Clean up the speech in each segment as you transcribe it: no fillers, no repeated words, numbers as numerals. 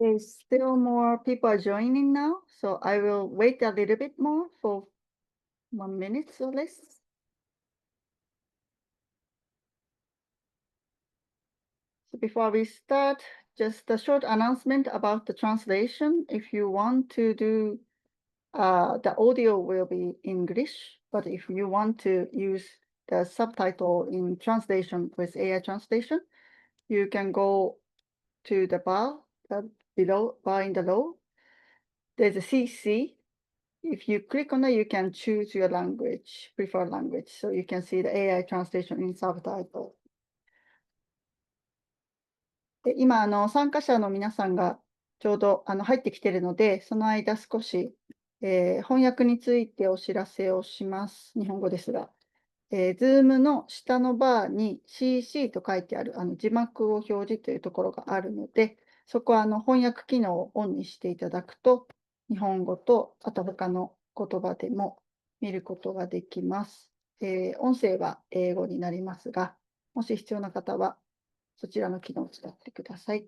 There's still more people are joining now, so I will wait a little bit more for 1 minute or less. So before we start, just a short announcement about the translation. If you want to do, the audio will be English, but if you want to use the subtitle in translation with AI translation, you can go to the bar below, bar in the low. There's a CC. If you click on it, you can choose your language, preferred language. So you can see the AI translation in subtitle. で今、参加者の皆さんがちょうど入ってきているので、その間少し、翻訳についてお知らせをします。日本語ですが。Zoom の下のバーに CC と書いてある字幕を表示というところがあるので、そこは翻訳機能をオンにしていただくと、日本語とあと他の言葉でも見ることができます。音声は英語になりますが、もし必要な方はそちらの機能を使ってください。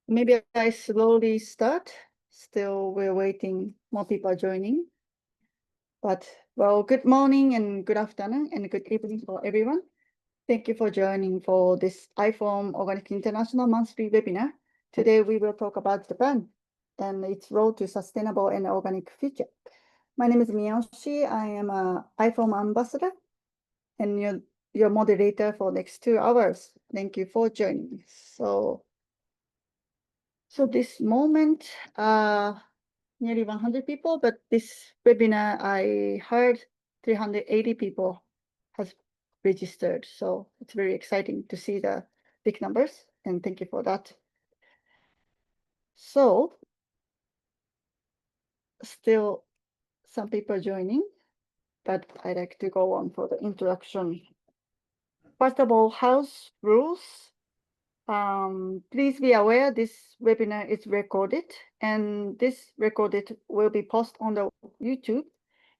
Maybe I slowly start. Still, we're waiting. More people are joining. But, well, good morning and good afternoon and good evening for everyone. Thank you for joining for this iPhone Organic International monthly webinar. Today, we will talk about Japan and its role to sustainable and organic future. My name is Miyoshi. I am an iPhone ambassador and your moderator for next 2 hours. Thank you for joining. So this moment, nearly 100 people, but this webinar, I heard 380 people has registered. So it's very exciting to see the big numbers, and thank you for that. So still some people joining, but I'd like to go on for the introduction. First of all, house rules. Please be aware this webinar is recorded, and this recorded will be posted on the YouTube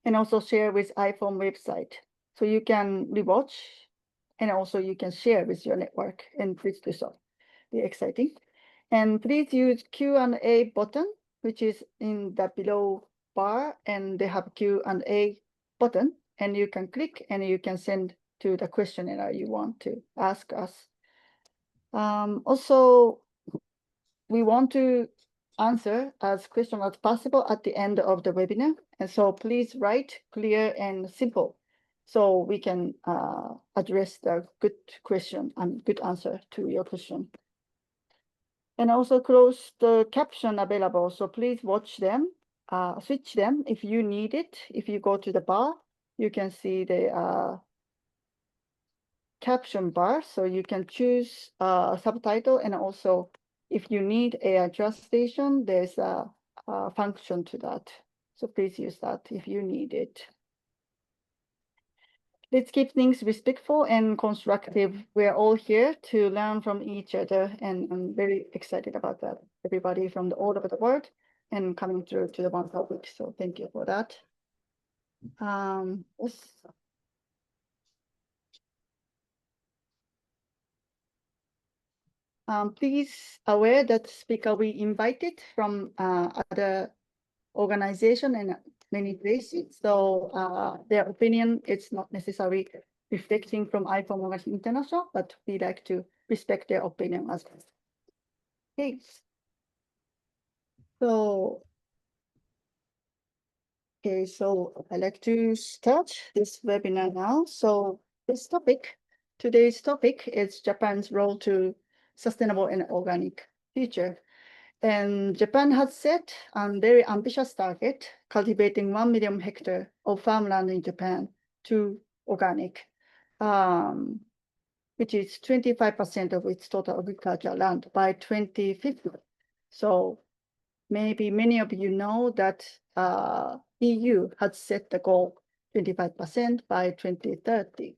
and also share with iPhone website. So you can rewatch and also you can share with your network, and please do so. Be exciting. And please use Q&A button, which is in the below bar, and they have Q&A button, and you can click and you can send to the questionnaire you want to ask us. Also, we want to answer as questions as possible at the end of the webinar. And so please write clear and simple so we can address the good question and good answer to your question. And also close the caption available. So please watch them, switch them if you need it. If you go to the bar, you can see the caption bar, so you can choose a subtitle, and also if you need a translation, there's a function to that. So please use that if you need it. Let's keep things respectful and constructive. We're all here to learn from each other, and I'm very excited about that. Everybody from all over the world and coming through to the one topic. So thank you for that. Please aware that speaker we invited from other organization and many places. So their opinion is not necessarily reflecting from iPhone Organic International, but we like to respect their opinion as well. Okay. So I'd like to start this webinar now. So today's topic is Japan's role to sustainable and organic future. And Japan has set a very ambitious target, cultivating 1 million hectares of farmland in Japan to organic, which is 25% of its total agricultural land by 2050. So maybe many of you know that EU has set the goal 25% by 2030.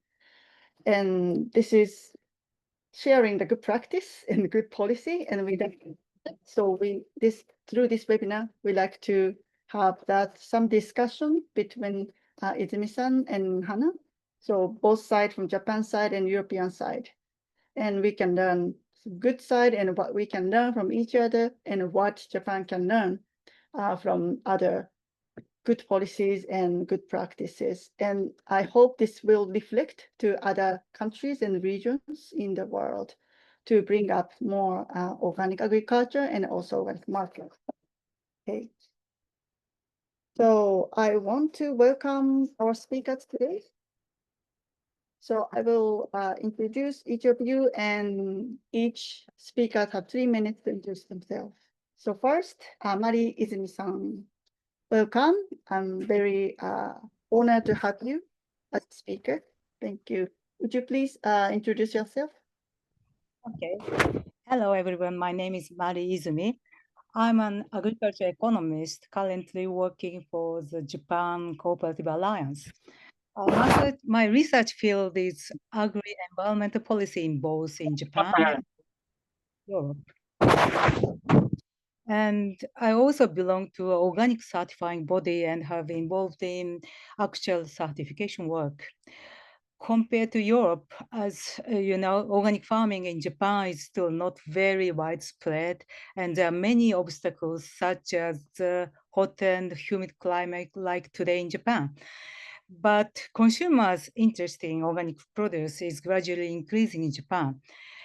And this is sharing the good practice and good policy, and through this webinar, we like to have some discussion between Izumi-san and Hanna. So both sides, from Japan side and European side. And we can learn good side and what we can learn from each other and what Japan can learn from other good policies and good practices. And I hope this will reflect to other countries and regions in the world to bring up more organic agriculture and also organic market. Okay. So I want to welcome our speakers today. So I will introduce each of you, and each speaker have 3 minutes to introduce themselves. So first, Mari Izumi-san, welcome. I'm very honored to have you as a speaker. Thank you. Would you please introduce yourself? Okay. Hello, everyone. My name is Mari Izumi. I'm an agriculture economist currently working for the Japan Cooperative Alliance. My research field is agri-environmental policy in both in Japan and Europe. And I also belong to an organic certifying body and have been involved in actual certification work. Compared to Europe, as you know, organic farming in Japan is still not very widespread, and there are many obstacles such as the hot and humid climate like today in Japan. But consumers' interest in organic produce is gradually increasing in Japan,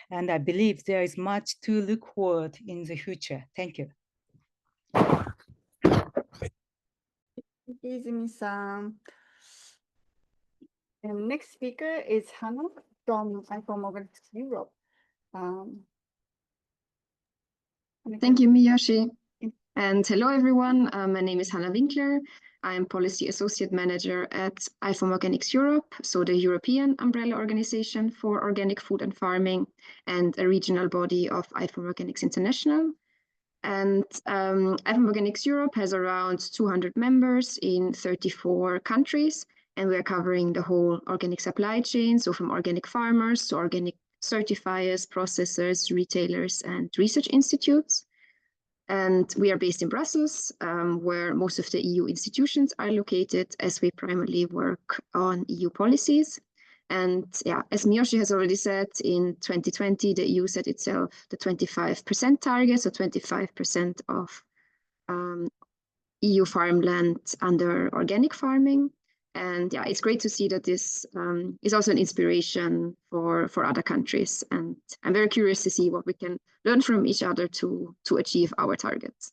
and I believe there is much to look forward in the future. Thank you. Izumi-san. And next speaker is Hanna from Organics Europe. Thank you, Miyoshi. And hello, everyone. My name is Hanna Winkler. I am Policy Associate Manager at IFOM Organics Europe, so the European umbrella organization for organic food and farming, and a regional body of IFOM Organics International. And IFOM Organics Europe has around 200 members in 34 countries, and we are covering the whole organic supply chain, so from organic farmers to organic certifiers, processors, retailers, and research institutes. And we are based in Brussels, where most of the EU institutions are located, as we primarily work on EU policies. And yeah, as Miyoshi has already said, in 2020, the EU set itself the 25% target, so 25% of EU farmland under organic farming. And yeah, it's great to see that this is also an inspiration for other countries. And I'm very curious to see what we can learn from each other to achieve our targets.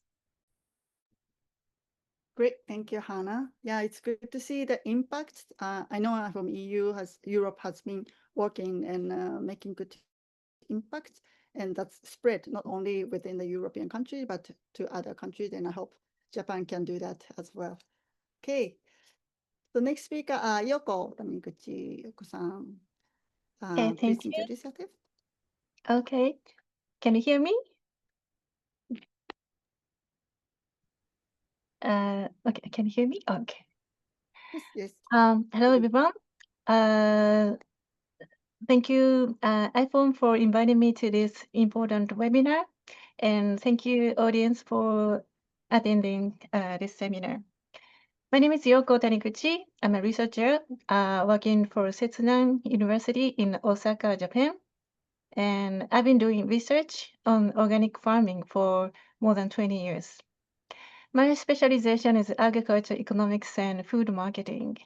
Great, thank you, Hanna. Yeah, it's good to see the impact. I know from Europe has been working and making good impact, and that's spread not only within the European country, but to other countries, and I hope Japan can do that as well. Okay, the next speaker, Yoko Taniguchi. Yoko-san, thank please you. introduce yourself. Okay, can you hear me? Okay, can you hear me? Okay. Yes. Hello, everyone. Thank you, IFOM, for inviting me to this important webinar. And thank you, audience, for attending this seminar. My name is Yoko Taniguchi. I'm a researcher working for Setsunan University in Osaka, Japan. And I've been doing research on organic farming for more than 20 years. My specialization is agriculture economics and food marketing.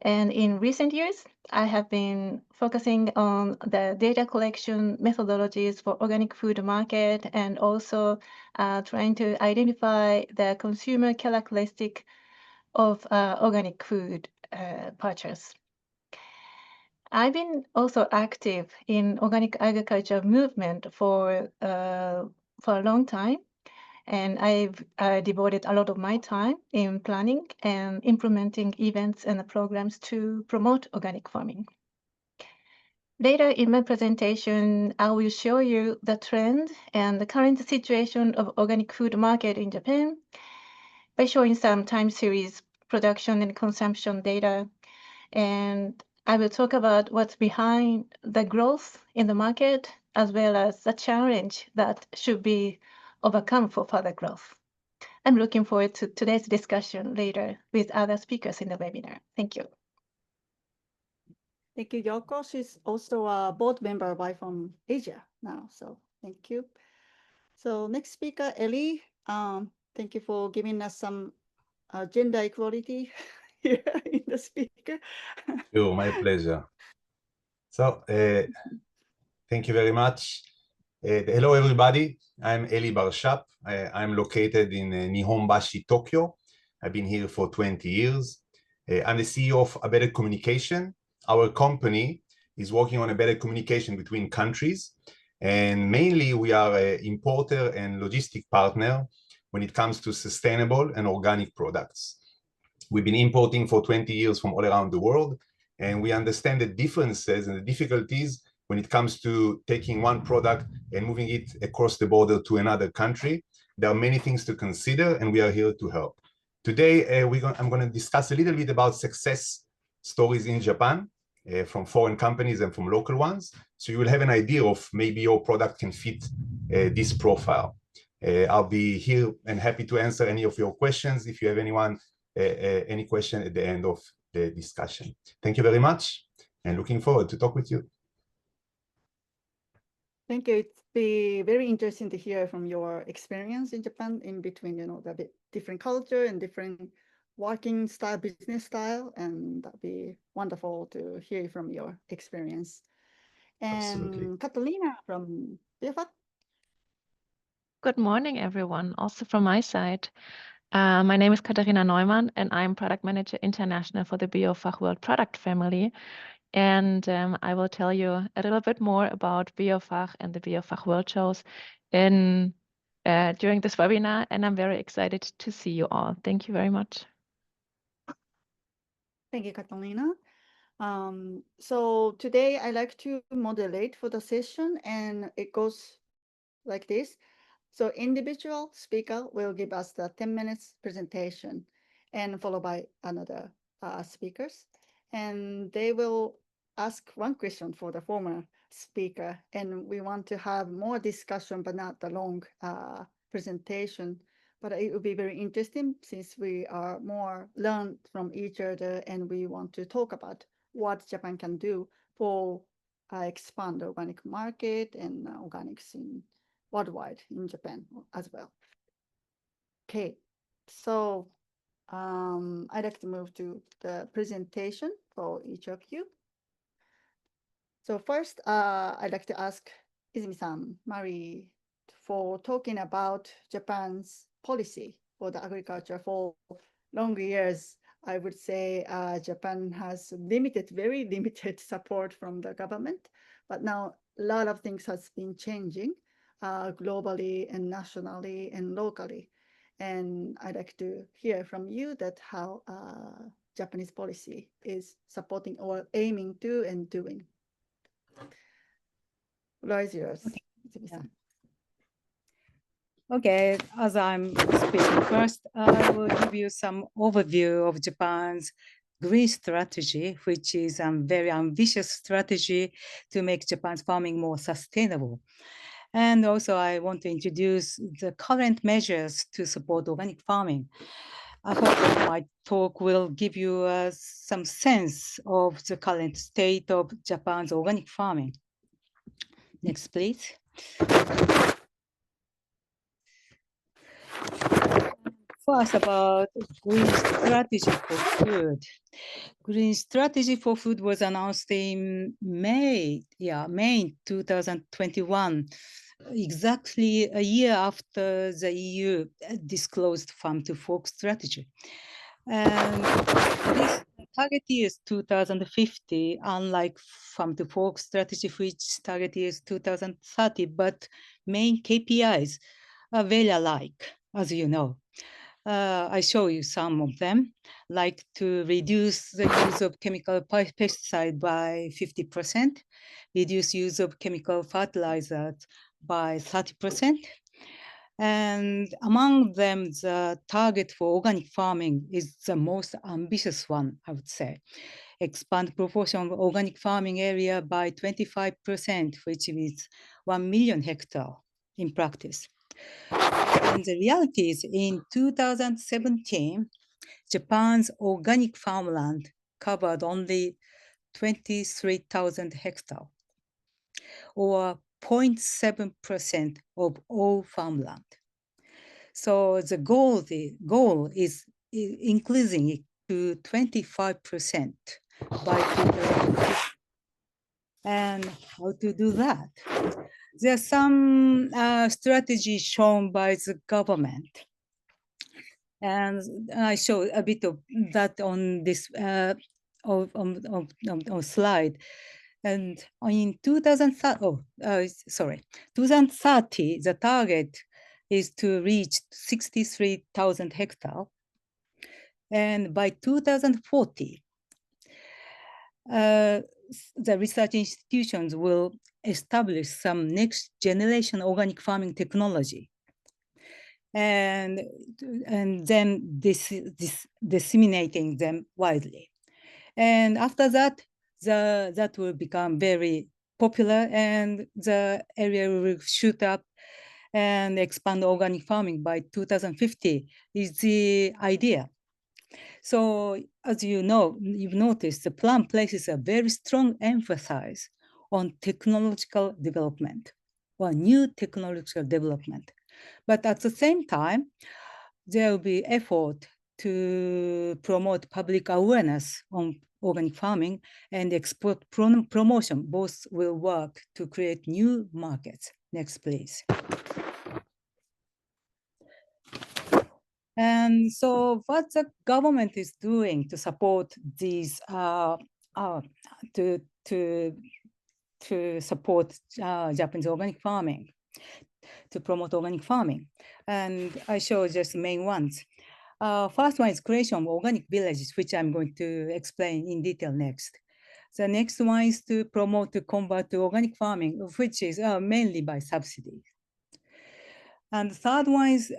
And in recent years, I have been focusing on the data collection methodologies for organic food market and also trying to identify the consumer characteristic of organic food purchase. I've been also active in organic agriculture movement for a long time. And I've devoted a lot of my time in planning and implementing events and programs to promote organic farming. Later in my presentation, I will show you the trend and the current situation of organic food market in Japan by showing some time series production and consumption data. And I will talk about what's behind the growth in the market, as well as the challenge that should be overcome for further growth. I'm looking forward to today's discussion later with other speakers in the webinar. Thank you. Thank you, Yoko. She's also a board member from Asia now, so thank you. So next speaker, Ellie. Thank you for giving us some gender equality here in the speaker. Sure, my pleasure. So thank you very much. Hello, everybody. I'm Eliezer Barshap. I'm located in Nihonbashi, Tokyo. I've been here for 20 years. I'm the CEO of A Better Communication. Our company is working on a better communication between countries. And mainly, we are an importer and logistic partner when it comes to sustainable and organic products. We've been importing for 20 years from all around the world, and we understand the differences and the difficulties when it comes to taking one product and moving it across the border to another country. There are many things to consider, and we are here to help. Today, I'm going to discuss a little bit about success stories in Japan from foreign companies and from local ones. So you will have an idea of maybe your product can fit this profile. I'll be here and happy to answer any of your questions if you have any question at the end of the discussion. Thank you very much, and looking forward to talk with you. Thank you. It's be very interesting to hear from your experience in Japan in between, the different culture and different working style, business style, and that'd be wonderful to hear from your experience. And Absolutely. Katharina from BFAC. Good morning, everyone. Also from my side. My name is Katharina Neumann, and I'm Product Manager International for the BioFach World Product Family. And I will tell you a little bit more about BioFach and the BioFach World Shows during this webinar, and I'm very excited to see you all. Thank you very much. Thank you, Katharina. So today I like to moderate for the session, and it goes like this. So individual speaker will give us the 10 minutes presentation and followed by another speakers. And they will ask one question for the former speaker. And we want to have more discussion, but not the long presentation. But it will be very interesting since we are more learn from each other and we want to talk about what Japan can do for expand the organic market and organics in worldwide in Japan as well. Okay, so I'd like to move to the presentation for each of you. So first, I'd like to ask Izumi-san, Mari, for talking about Japan's policy for the agriculture for long years. I would say Japan has very limited support from the government, but now a lot of things has been changing globally and nationally and locally. And I'd like to hear from you that how Japanese policy is supporting or aiming to and doing. Floor is yours. Okay. Okay, as I'm speaking first, I will give you some overview of Japan's green strategy, which is a very ambitious strategy to make Japan's farming more sustainable. And also I want to introduce the current measures to support organic farming. I hope that my talk will give you some sense of the current state of Japan's organic farming. Next, please. First, about green strategy for food. Green strategy for food was announced in May 2021, exactly a year after the EU disclosed Farm to Fork strategy. And this target is 2050, unlike Farm to Fork strategy, which target is 2030, but main KPIs are very alike, as you know. I show you some of them, like to reduce the use of chemical pesticide by 50%, reduce use of chemical fertilizers by 30%. And among them, the target for organic farming is the most ambitious one, I would say. Expand proportion of organic farming area by 25%, which is 1 million hectares in practice. And the reality is in 2017, Japan's organic farmland covered only 23,000 hectares, or 0.7% of all farmland. So the goal is increasing it to 25% by 2050. And how to do that? There are some strategies shown by the government. And I show a bit of that on this on slide. And in 2030, the target is to reach 63,000 hectares. And by 2040, the research institutions will establish some next generation organic farming technology, and then disseminating them widely. And after that, that will become very popular, and the area will shoot up and expand organic farming by 2050 is the idea. So as you know, you've noticed the plan places a very strong emphasis on technological development or new technological development. But at the same time, there will be effort to promote public awareness on organic farming and export promotion. Both will work to create new markets. Next, please. And so what the government is doing to support these, to support Japanese organic farming, to promote organic farming. And I show just the main ones. First one is creation of organic villages, which I'm going to explain in detail next. The next one is to promote to convert to organic farming, which is mainly by subsidies. And the third one is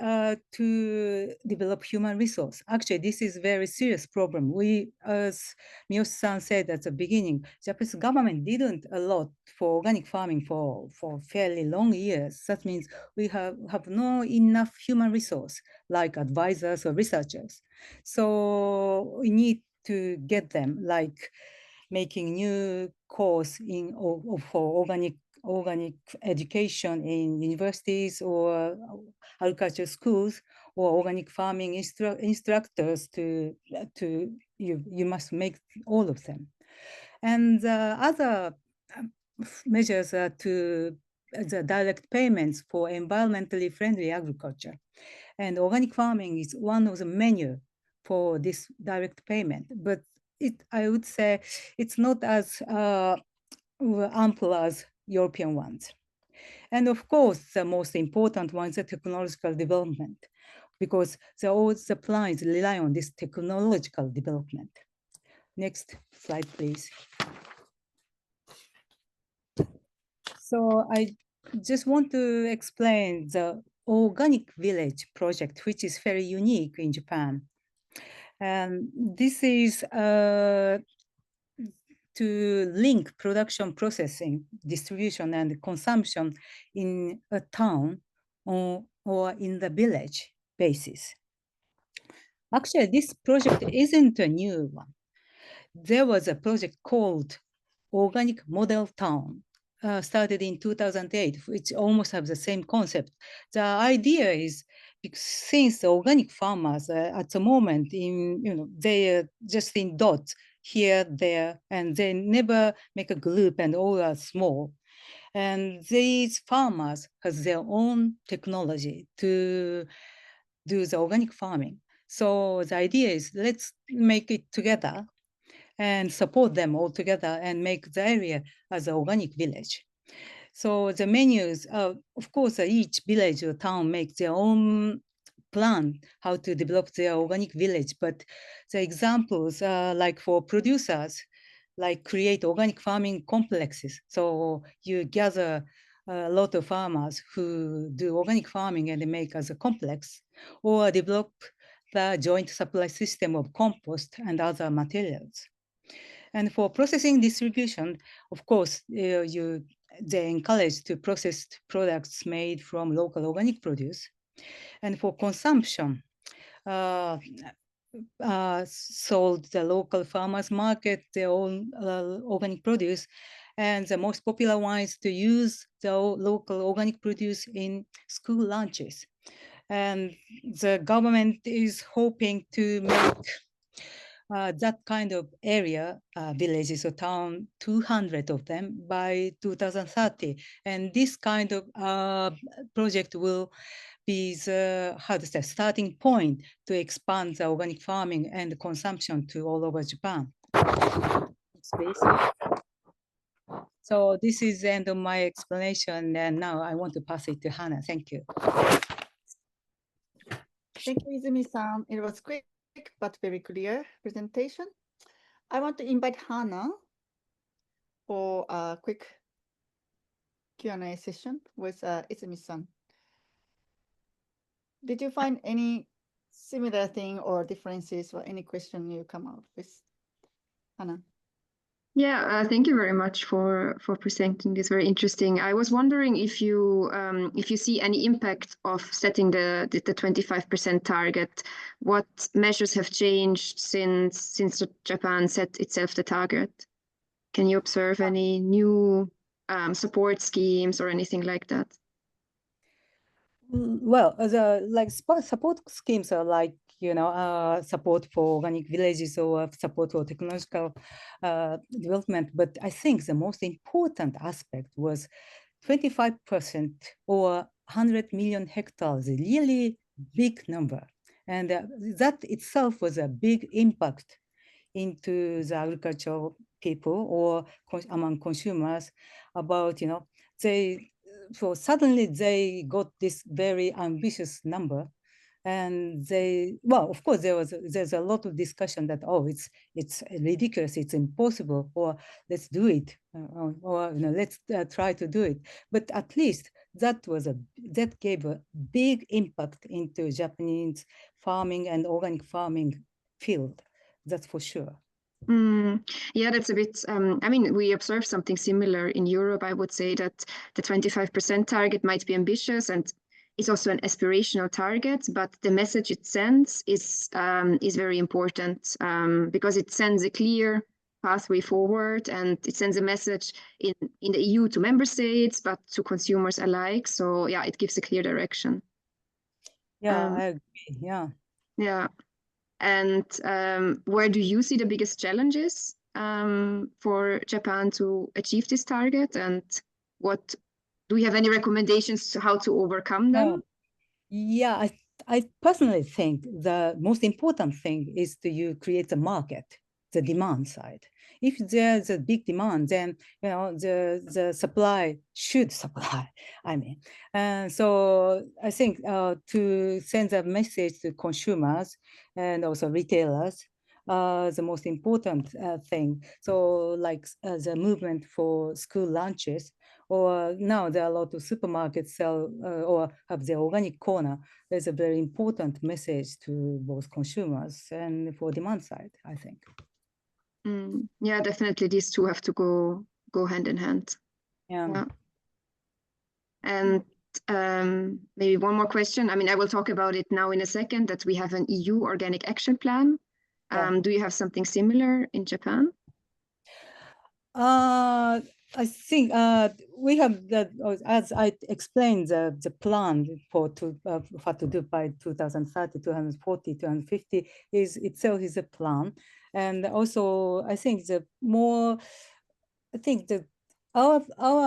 to develop human resource. Actually, this is a very serious problem. We, as Miyoshi-san said at the beginning, Japanese government didn't a lot for organic farming for fairly long years. That means we have no enough human resource, like advisors or researchers. So we need to get them, like making new course for organic education in universities or agriculture schools, or organic farming instructors you must make all of them. And other measures are to the direct payments for environmentally friendly agriculture. And organic farming is one of the menu for this direct payment, but I would say it's not as ample as European ones. And of course, the most important one is the technological development, because all the plans rely on this technological development. Next slide, please. So I just want to explain the organic village project, which is very unique in Japan. And this is to link production, processing, distribution, and consumption in a town or in the village basis. Actually, this project isn't a new one. There was a project called Organic Model Town, started in 2008, which almost have the same concept. The idea is, since the organic farmers at the moment, they are just in dots, here, there, and they never make a group and all are small. And these farmers have their own technology to do the organic farming. So the idea is, let's make it together and support them all together and make the area as an organic village. So the menus, of course, each village or town makes their own plan how to develop their organic village, but the examples like for producers, like create organic farming complexes. So you gather a lot of farmers who do organic farming and they make as a complex, or develop the joint supply system of compost and other materials. And for processing distribution, of course, they encourage to process products made from local organic produce. And for consumption, sold the local farmers market their own organic produce, and the most popular one is to use the local organic produce in school lunches. And the government is hoping to make that kind of area, villages or town, 200 of them by 2030. And this kind of project will be the, how to say, starting point to expand the organic farming and consumption to all over Japan. Next, please. So this is the end of my explanation, and now I want to pass it to Hanna. Thank you. Thank you, Izumi-san. It was quick but very clear presentation. I want to invite Hanna for a quick Q&A session with Izumi-san. Did you find any similar thing or differences or any question you come out with, Hanna? Yeah, thank you very much for presenting this. Very interesting. I was wondering if you see any impact of setting the 25% target. What measures have changed since Japan set itself the target? Can you observe any new support schemes or anything like that? Well, the like support schemes are like, you know, support for organic villages or support for technological development. But I think the most important aspect was 25% or 100 million hectares, a really big number. And that itself was a big impact into the agricultural people or among consumers about, you know, so suddenly they got this very ambitious number, and they, well, of course there's a lot of discussion that, oh, it's ridiculous, it's impossible, or let's do it, or you know, let's try to do it. But at least that gave a big impact into Japanese farming and organic farming field. That's for sure. Yeah, that's a bit, I mean, we observe something similar in Europe. I would say that the 25% target might be ambitious and it's also an aspirational target, but the message it sends is very important because it sends a clear pathway forward, and it sends a message in the EU to member states, but to consumers alike. So yeah, it gives a clear direction. Yeah, I agree. Yeah. Yeah. And where do you see the biggest challenges for Japan to achieve this target? And what do you have any recommendations to how to overcome them? Yeah, I personally think the most important thing is to create a market, the demand side. If there's a big demand, then you know the supply should supply. I mean, so I think to send a message to consumers and also retailers, the most important thing. So like the movement for school lunches, or now there are a lot of supermarkets sell or have their organic corner. There's a very important message to both consumers and for demand side, I think. Yeah, definitely these two have to go hand in hand. Yeah. And maybe one more question. I mean, I will talk about it now in a second, that we have an EU organic action plan. Do you have something similar in Japan? I think we have that, as I explained, the plan for what to do by 2030, 2040, 2050 is itself is a plan. And also, I think our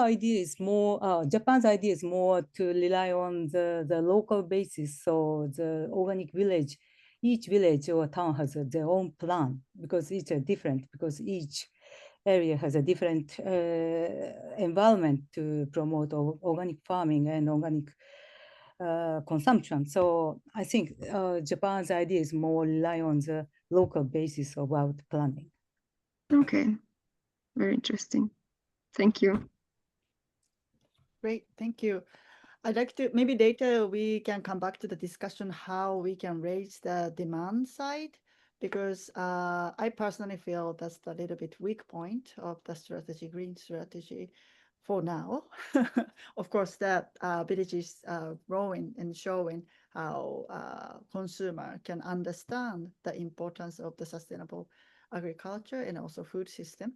idea is more, Japan's idea is more to rely on the local basis. So the organic village, each village or town has their own plan, because each are different, because each area has a different environment to promote organic farming and organic consumption. So I think Japan's idea is more rely on the local basis about planning. Okay, very interesting. Thank you. Great, thank you. I'd like to, maybe later we can come back to the discussion how we can raise the demand side, because I personally feel that's the little bit weak point of the strategy, green strategy, for now. Of course, that villages growing and showing how consumer can understand the importance of the sustainable agriculture and also food system.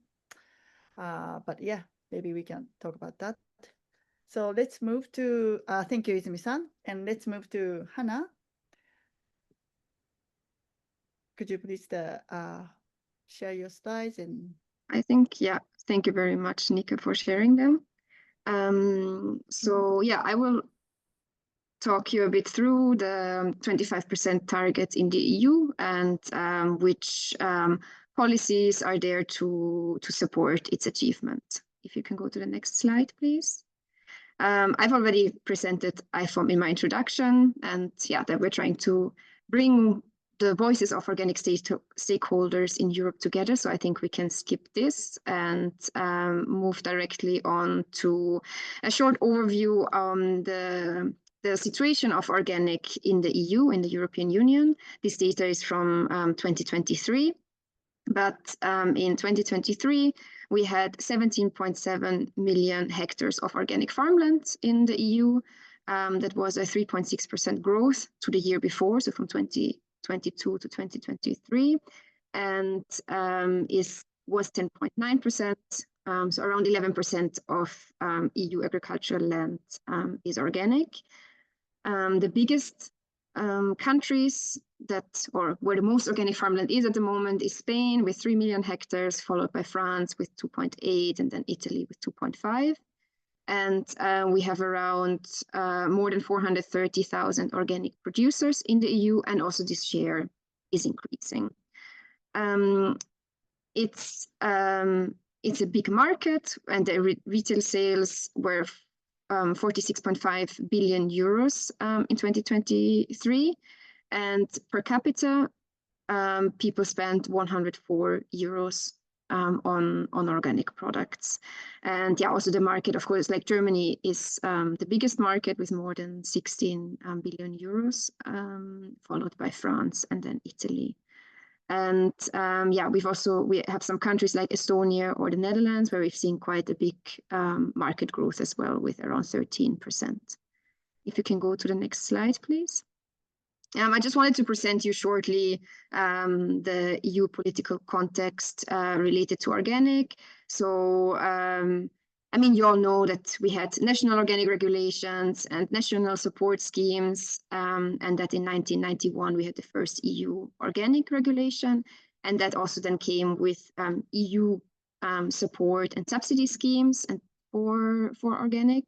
But yeah, maybe we can talk about that. So let's move to, thank you, Izumi-san, and let's move to Hanna. Could you please share your slides? And I think, yeah, thank you very much, Nika, for sharing them. So yeah, I will talk you a bit through the 25% target in the EU and which policies are there to support its achievement. If you can go to the next slide, please. I've already presented IFOM in my introduction, and yeah, that we're trying to bring the voices of organic stakeholders in Europe together. So I think we can skip this and move directly on to a short overview on the situation of organic in the EU, in the European Union. This data is from 2023. But in 2023, we had 17.7 million hectares of organic farmland in the EU. That was a 3.6% growth to the year before, so from 2022 to 2023, and was 10.9%. So around 11% of EU agricultural land is organic. The biggest countries where the most organic farmland is at the moment is Spain with 3 million hectares, followed by France with 2.8, and then Italy with 2.5. And we have around more than 430,000 organic producers in the EU, and also this share is increasing. It's a big market, and the retail sales were 46.5 billion euros in 2023. And per capita, people spent 104 euros on organic products. And yeah, also the market, of course, like Germany is the biggest market with more than 16 billion euros, followed by France and then Italy. And yeah, we have some countries like Estonia or the Netherlands where we've seen quite a big market growth as well, with around 13%. If you can go to the next slide, please. I just wanted to present you shortly the EU political context related to organic. So, I mean, you all know that we had national organic regulations and national support schemes, and that in 1991 we had the first EU organic regulation, and that also then came with EU support and subsidy schemes and for organic.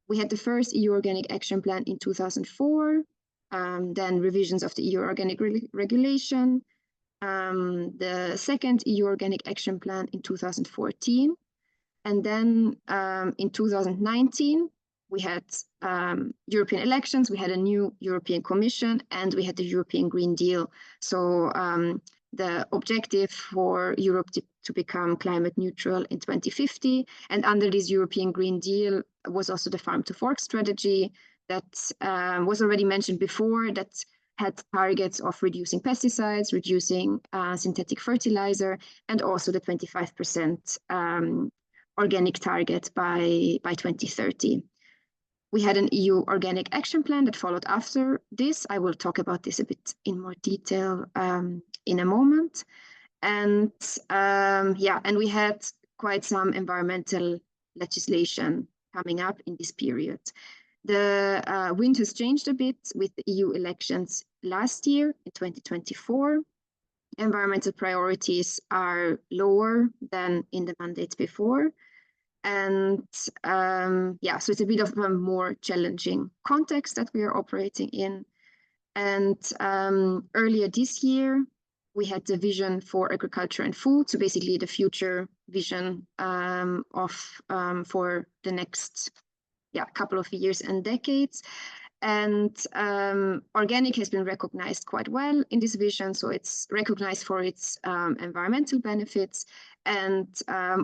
We had the first EU Organic Action Plan in 2004. Then revisions of the EU Organic Regulation, the second EU Organic Action Plan in 2014. And then in 2019, we had European elections, we had a new European Commission, and we had the European Green Deal. So the objective for Europe to become climate neutral in 2050. And under this European Green Deal was also the Farm to Fork strategy, that was already mentioned before, that had targets of reducing pesticides, reducing synthetic fertilizer, and also the 25% organic target by 2030. We had an EU Organic Action Plan that followed after this. I will talk about this a bit in more detail in a moment. And yeah, and we had quite some environmental legislation coming up in this period. The wind has changed a bit with the EU elections last year in 2024. Environmental priorities are lower than in the mandates before. And yeah, so it's a bit of a more challenging context that we are operating in. And earlier this year, we had the vision for agriculture and food, so basically the future vision for the next couple of years and decades. And organic has been recognized quite well in this vision. So it's recognized for its environmental benefits, and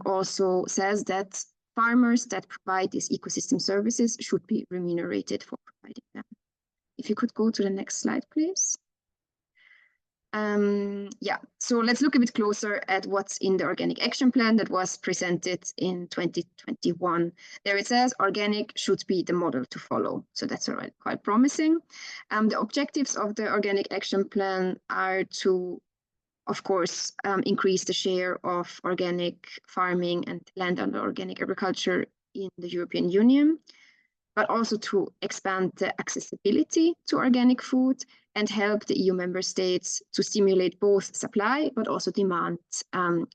also says that farmers that provide these ecosystem services should be remunerated for providing them. If you could go to the next slide, please. Yeah, so let's look a bit closer at what's in the Organic Action Plan that was presented in 2021. There it says organic should be the model to follow. So that's already quite promising. The objectives of the Organic Action Plan are to, of course, increase the share of organic farming and land under organic agriculture in the European Union, but also to expand the accessibility to organic food and help the EU member states to stimulate both supply but also demand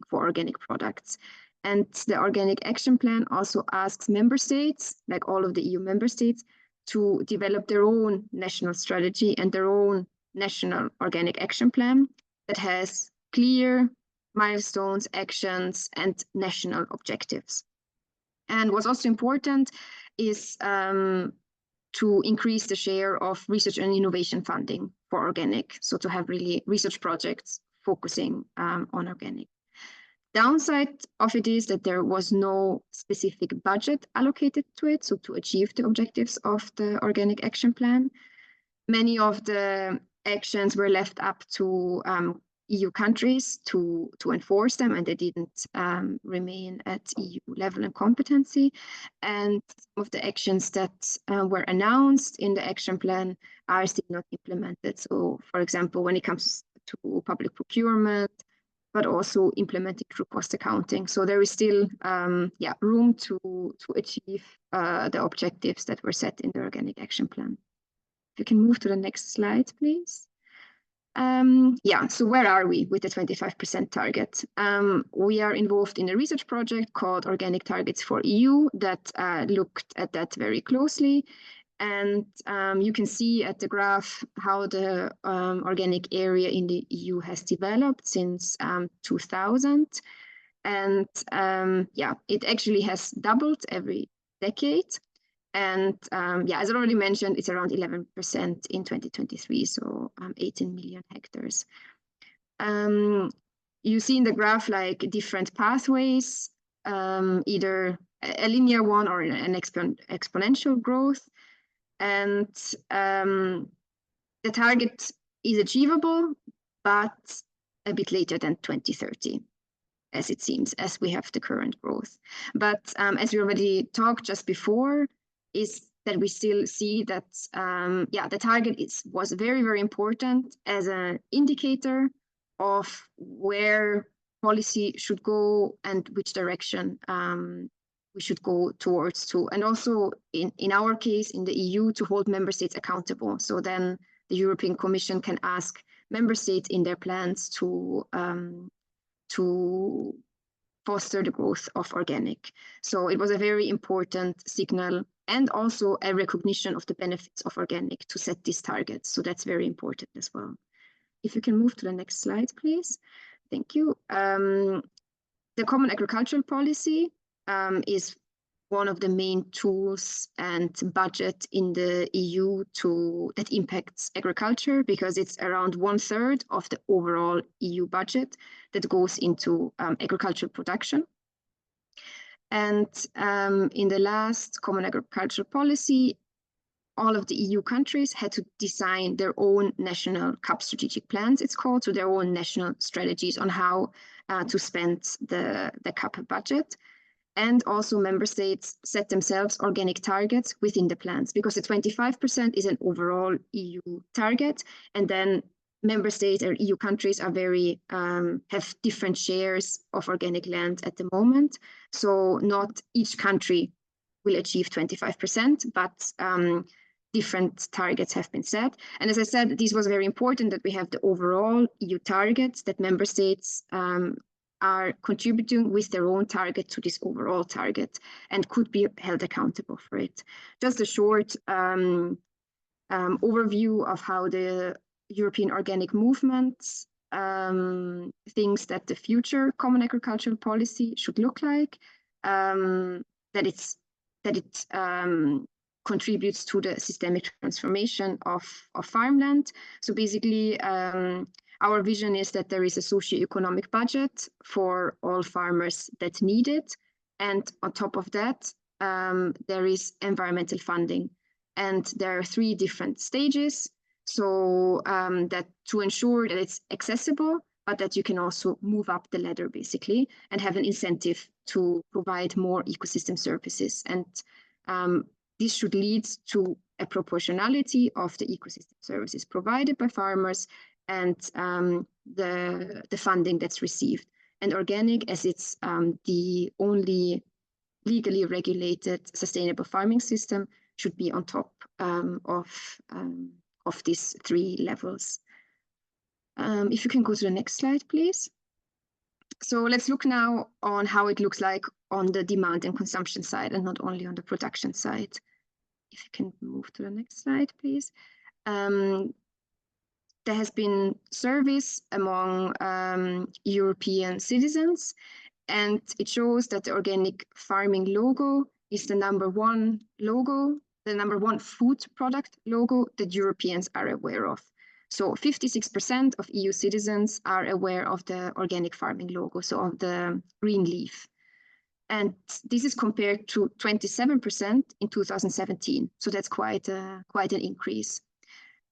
for organic products. And the Organic Action Plan also asks member states, like all of the EU member states, to develop their own national strategy and their own national organic action plan that has clear milestones, actions, and national objectives. And what's also important is to increase the share of research and innovation funding for organic, so to have really research projects focusing on organic. Downside of it is that there was no specific budget allocated to it, so to achieve the objectives of the Organic Action Plan. Many of the actions were left up to EU countries to enforce them, and they didn't remain at EU level and competency. And some of the actions that were announced in the action plan are still not implemented. So, for example, when it comes to public procurement, but also implemented through cost accounting. So there is still room to achieve the objectives that were set in the Organic Action Plan. If you can move to the next slide, please. So where are we with the 25% target? We are involved in a research project called Organic Targets for EU that looked at that very closely. And you can see at the graph how the organic area in the EU has developed since 2000. And it actually has doubled every decade. And as I already mentioned, it's around 11% in 2023, so 18 million hectares. You see in the graph like different pathways, either a linear one or an exponential growth. And the target is achievable, but a bit later than 2030. As it seems, as we have the current growth. But as we already talked just before, is that we still see that, the target was very, very important as an indicator of where policy should go and which direction we should go towards too. And also in our case, in the EU, to hold member states accountable. So then the European Commission can ask member states in their plans to foster the growth of organic. So it was a very important signal and also a recognition of the benefits of organic to set these targets. So that's very important as well. If you can move to the next slide, please. Thank you. The Common Agricultural Policy is one of the main tools and budget in the EU that impacts agriculture, because it's around 1/3 of the overall EU budget that goes into agricultural production. And in the last Common Agricultural Policy, all of the EU countries had to design their own national CAP strategic plans, it's called, so their own national strategies on how to spend the CAP budget. And also member states set themselves organic targets within the plans, because the 25% is an overall EU target. And then member states or EU countries are have different shares of organic land at the moment. So not each country will achieve 25%, but different targets have been set. And as I said, this was very important that we have the overall EU targets, that member states are contributing with their own target to this overall target and could be held accountable for it. Just a short overview of how the European organic movement thinks that the future Common Agricultural Policy should look like, that it contributes to the systemic transformation of farmland. So basically, our vision is that there is a socio-economic budget for all farmers that need it. And on top of that, there is environmental funding. And there are 3 different stages. So that to ensure that it's accessible, but that you can also move up the ladder basically and have an incentive to provide more ecosystem services. And this should lead to a proportionality of the ecosystem services provided by farmers and the funding that's received. And organic, as it's the only legally regulated sustainable farming system, should be on top of these three levels. If you can go to the next slide, please. So let's look now on how it looks like on the demand and consumption side and not only on the production side. If you can move to the next slide, please. There has been surveys among European citizens, and it shows that the organic farming logo is the #1 logo, the #1 food product logo that Europeans are aware of. So 56% of EU citizens are aware of the organic farming logo, so of the green leaf. And this is compared to 27% in 2017. So that's quite an increase.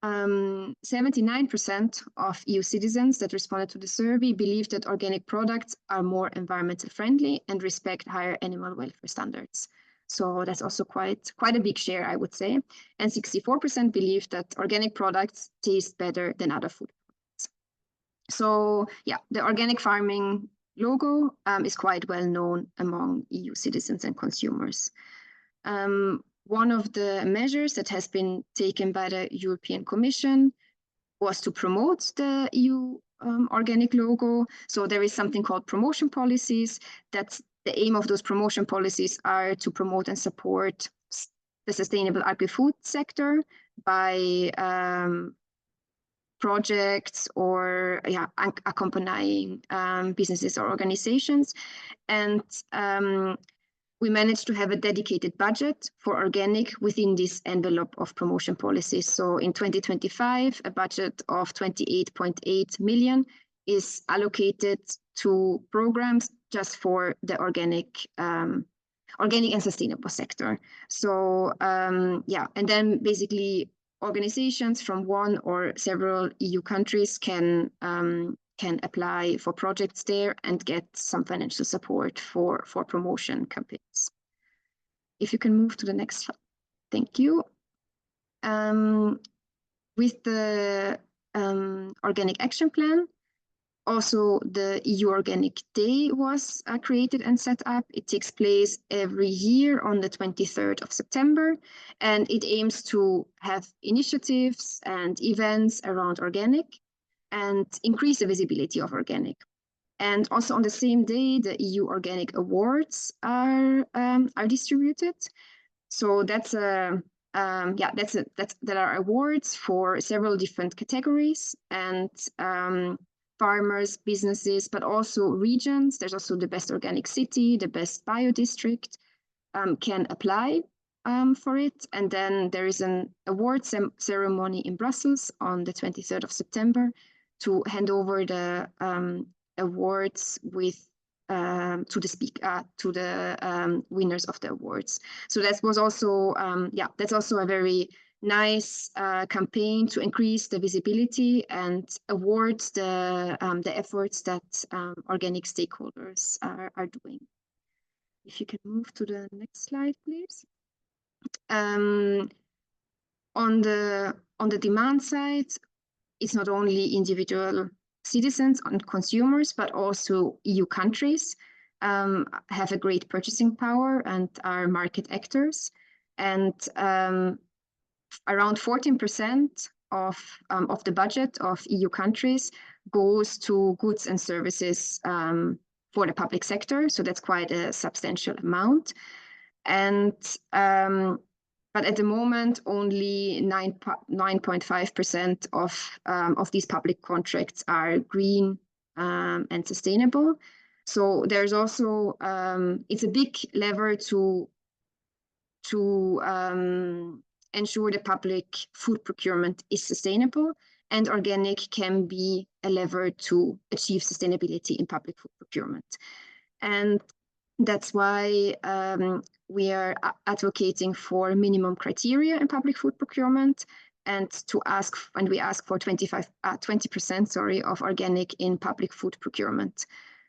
79% of EU citizens that responded to the survey believe that organic products are more environmental friendly and respect higher animal welfare standards. So that's also quite a big share, I would say. And 64% believe that organic products taste better than other food products. So yeah, the organic farming logo is quite well known among EU citizens and consumers. One of the measures that has been taken by the European Commission was to promote the EU organic logo. So there is something called promotion policies. That's the aim of those promotion policies are to promote and support the sustainable agri-food sector by projects or accompanying businesses or organizations. And we managed to have a dedicated budget for organic within this envelope of promotion policies. So in 2025, a budget of 28.8 million is allocated to programs just for the organic and sustainable sector. So and then basically organizations from one or several EU countries can apply for projects there and get some financial support for promotion campaigns. If you can move to the next slide. Thank you. With the Organic Action Plan, also the EU Organic Day was created and set up. It takes place every year on the 23rd of September, and it aims to have initiatives and events around organic and increase the visibility of organic. And also on the same day, the EU Organic Awards are distributed. So there are awards for several different categories, and farmers, businesses, but also regions. There's also the best organic city, the best bio district can apply for it. And then there is an award ceremony in Brussels on the 23rd of September to hand over the awards with to the winners of the awards. So that was also that's also a very nice campaign to increase the visibility and award the efforts that organic stakeholders are doing. If you can move to the next slide, please. On the demand side, it's not only individual citizens and consumers, but also EU countries have a great purchasing power and are market actors. And around 14% of the budget of EU countries goes to goods and services for the public sector. So that's quite a substantial amount. And but at the moment, only 9.5% of these public contracts are green and sustainable. So there's also it's a big lever to ensure the public food procurement is sustainable, and organic can be a lever to achieve sustainability in public food procurement. And that's why we are advocating for minimum criteria in public food procurement and we ask for 20% of organic in public food procurement.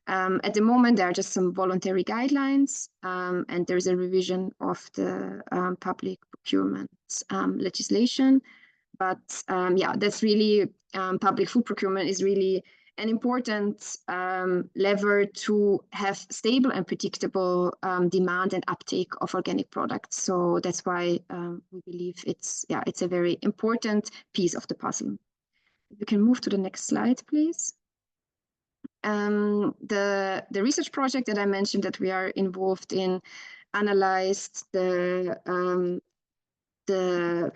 At the moment, there are just some voluntary guidelines, and there's a revision of the public procurement legislation. But yeah, that's really, public food procurement is really an important lever to have stable and predictable demand and uptake of organic products. So that's why we believe it's a very important piece of the puzzle. We can move to the next slide, please. The research project that I mentioned that we are involved in analyzed the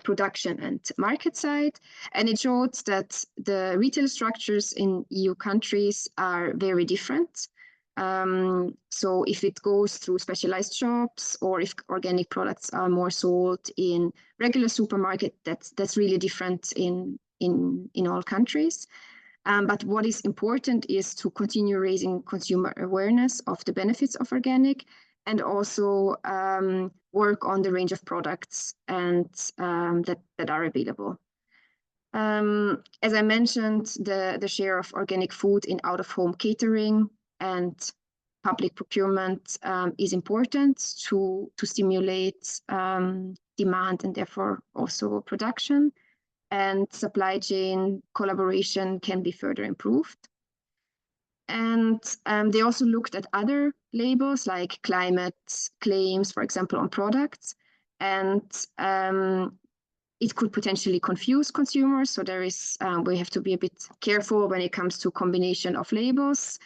production and market side, and it showed that the retail structures in EU countries are very different. So if it goes through specialized shops, or if organic products are more sold in regular supermarket, that's really different in all countries. But what is important is to continue raising consumer awareness of the benefits of organic, and also work on the range of products and that are available. As I mentioned, the share of organic food in out-of-home catering and public procurement is important to stimulate demand and therefore also production. And supply chain collaboration can be further improved. And they also looked at other labels like climate claims, for example, on products. And it could potentially confuse consumers. So there is, we have to be a bit careful when it comes to combination of labels.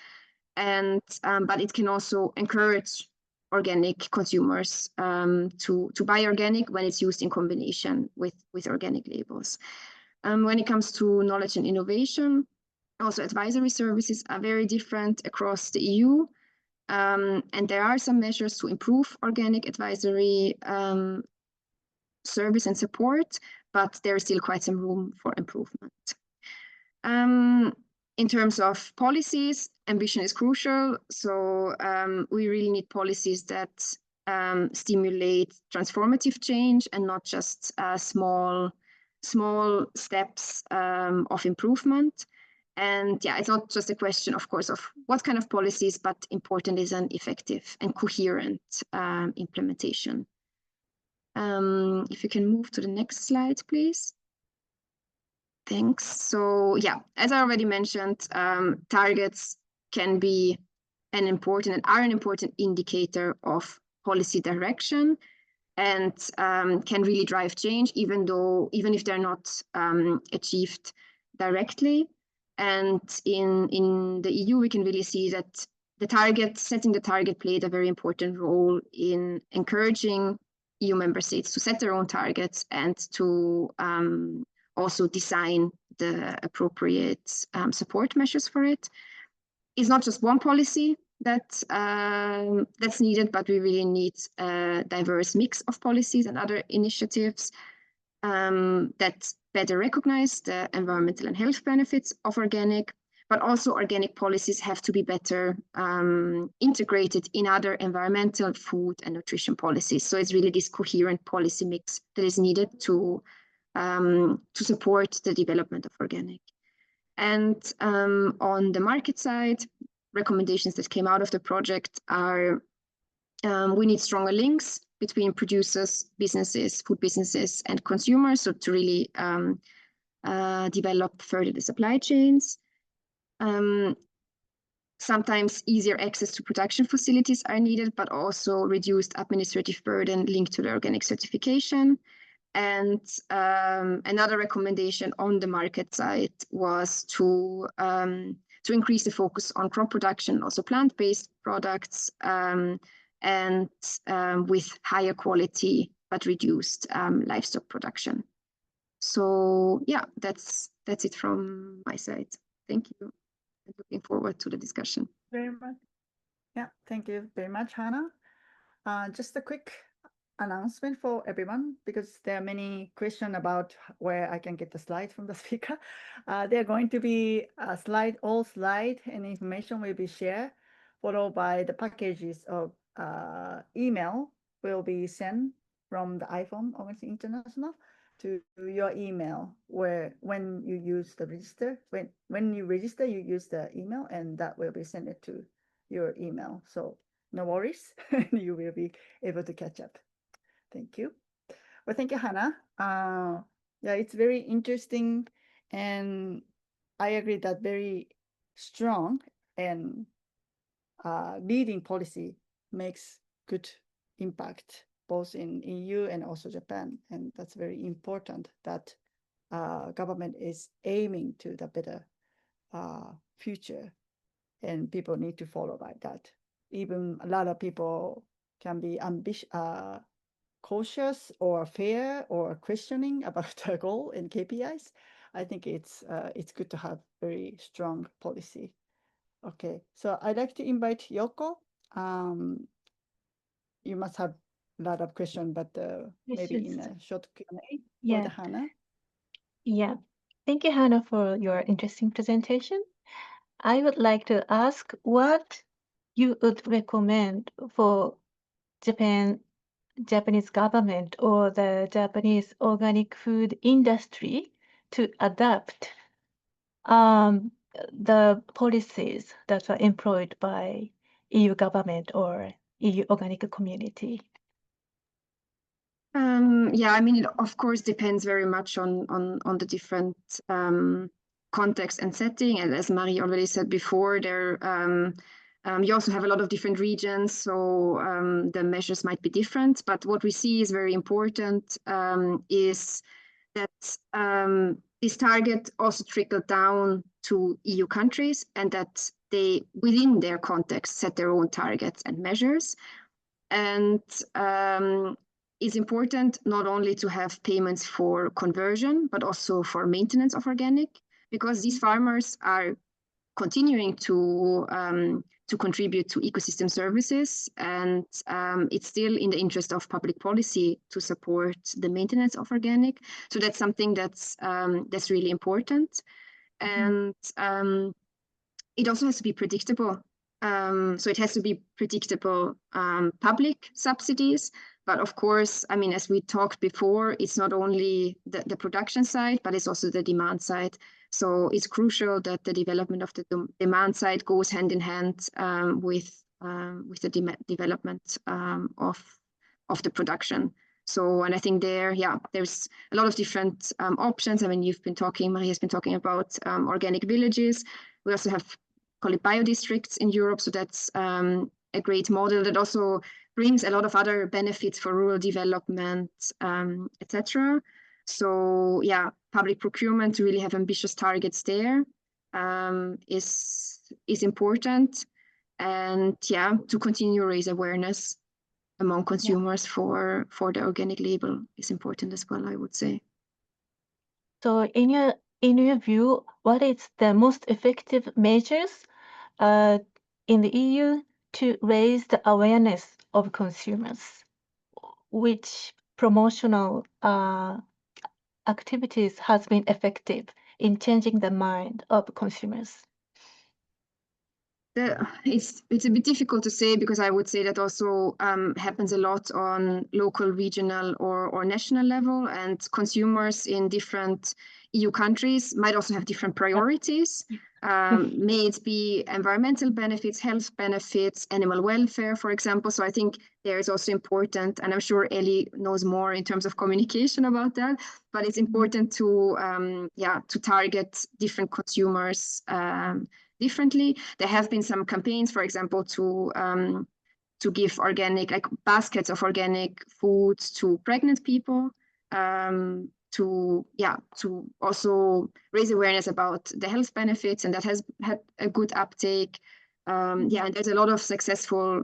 And but it can also encourage organic consumers to buy organic when it's used in combination with organic labels. When it comes to knowledge and innovation, also advisory services are very different across the EU. And there are some measures to improve organic advisory service and support, but there is still quite some room for improvement. In terms of policies, ambition is crucial. So we really need policies that stimulate transformative change and not just small steps of improvement. And yeah, it's not just a question, of course, of what kind of policies, but important is an effective and coherent implementation. If you can move to the next slide, please. Thanks. So yeah, as I already mentioned, targets can be an important indicator of policy direction, and can really drive change, even if they're not achieved directly. And in the EU, we can really see that setting the target played a very important role in encouraging EU member states to set their own targets and to also design the appropriate support measures for it. It's not just one policy that's needed, but we really need a diverse mix of policies and other initiatives that better recognize the environmental and health benefits of organic, but also organic policies have to be better integrated in other environmental, food, and nutrition policies. So it's really this coherent policy mix that is needed to support the development of organic. And on the market side, recommendations that came out of the project are we need stronger links between producers, businesses, food businesses, and consumers, so to really develop further the supply chains. Sometimes easier access to production facilities are needed, but also reduced administrative burden linked to the organic certification. And another recommendation on the market side was to increase the focus on crop production, also plant-based products, and with higher quality but reduced livestock production. So yeah, that's it from my side. Thank you. I'm looking forward to the discussion. Very much. Yeah, thank you very much, Hanna. Just a quick announcement for everyone, because there are many questions about where I can get the slides from the speaker. There are going to be a slide, all slide and information will be shared, followed by the packages of email will be sent from the IFOM Organic International to your email, where when you use the register, when you register, you use the email, and that will be sent to your email. So no worries, you will be able to catch up. Thank you. Well, thank you, Hannah. Yeah, it's very interesting, and I agree that very strong and leading policy makes good impact both in EU and also Japan, and that's very important that government is aiming to the better future, and people need to follow by that. Even a lot of people can be cautious or fair or questioning about the goal and KPIs. I think it's good to have very strong policy. Okay, so I'd like to invite Yoko. You must have a lot of questions, but maybe in a short Q&A for the Hannah. Yeah. Thank you, Hannah, for your interesting presentation. I would like to ask what you would recommend for Japanese government or the Japanese organic food industry to adapt the policies that are employed by EU government or EU organic community. Yeah, I mean, it of course depends very much on the different context and setting. And as Marie already said before, there you also have a lot of different regions, so the measures might be different. But what we see is very important is that this target also trickled down to EU countries, and that they, within their context, set their own targets and measures. And it's important not only to have payments for conversion, but also for maintenance of organic, because these farmers are continuing to contribute to ecosystem services, and it's still in the interest of public policy to support the maintenance of organic. So that's something that's really important, and it also has to be predictable. So it has to be predictable public subsidies. But of course, I mean, as we talked before, it's not only the production side, but it's also the demand side. So it's crucial that the development of the demand side goes hand in hand with the development of the production. So, and I think there's a lot of different options. I mean, Marie has been talking about organic villages. We also have, call it biodistricts in Europe. So that's a great model that also brings a lot of other benefits for rural development, etc. So yeah, public procurement to really have ambitious targets there is important, and yeah, to continue to raise awareness among consumers for the organic label is important as well, I would say. So in your view, what is the most effective measures in the EU to raise the awareness of consumers? Which promotional activities has been effective in changing the mind of consumers? It's a bit difficult to say, because I would say that also happens a lot on local, regional, or national level, and consumers in different EU countries might also have different priorities. May it be environmental benefits, health benefits, animal welfare, for example. So I think there is also important, and I'm sure Ellie knows more in terms of communication about that, but it's important to target different consumers differently. There have been some campaigns, for example, to give organic, like baskets of organic foods to pregnant people, to also raise awareness about the health benefits, and that has had a good uptake. And there's a lot of successful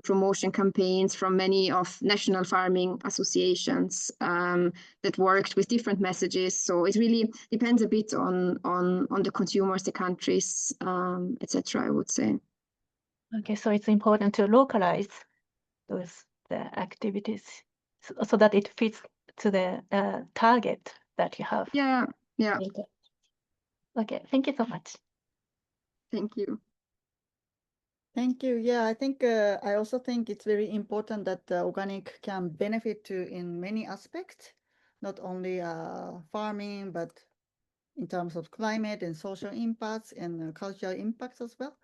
promotion campaigns from many of national farming associations that worked with different messages. So it really depends a bit on the consumers, the countries, etc., I would say. Okay, so it's important to localize the activities so that it fits to the target that you have. Yeah. Okay, thank you so much. Thank you. Thank you. Yeah, I think I also think it's very important that the organic can benefit in many aspects. not only farming, but in terms of climate and social impacts and cultural impacts as well.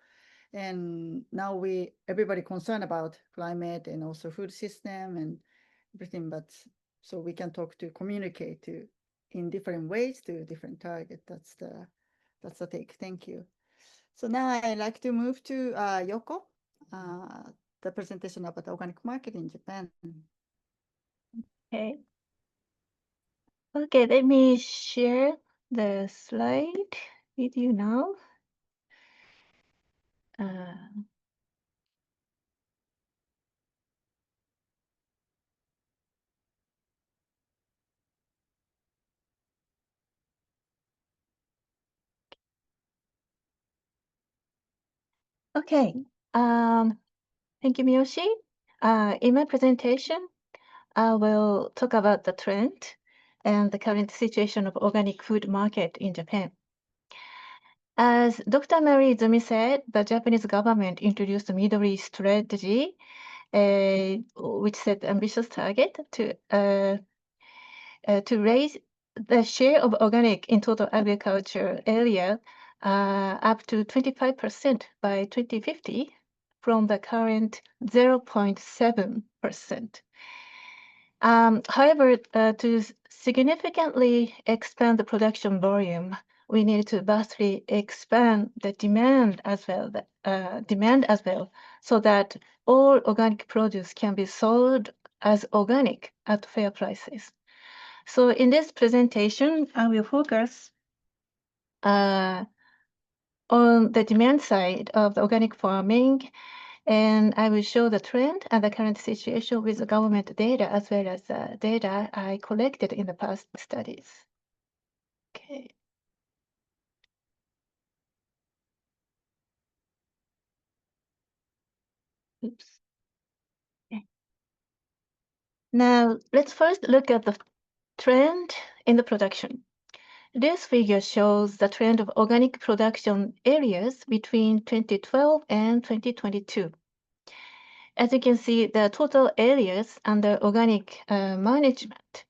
And now everybody concerned about climate and also food system and everything, but so we can communicate in different ways to different target. That's the take. Thank you. So now I'd like to move to Yoko, the presentation about the organic market in Japan. Okay. Okay, let me share the slide with you now. Okay. Thank you, Miyoshi. In my presentation, I will talk about the trend and the current situation of organic food market in Japan. As Dr. Mary Izumi said, the Japanese government introduced a Middle East strategy, which set ambitious target to raise the share of organic in total agriculture area up to 25% by 2050 from the current 0.7%. However, to significantly expand the production volume, we need to vastly expand the demand as well, so that all organic produce can be sold as organic at fair prices. So in this presentation, I will focus on the demand side of the organic farming, and I will show the trend and the current situation with the government data as well as the data I collected in the past studies. Okay. Oops. Okay. Now, let's first look at the trend in the production. This figure shows the trend of organic production areas between 2012 and 2022. As you can see, the total areas under organic management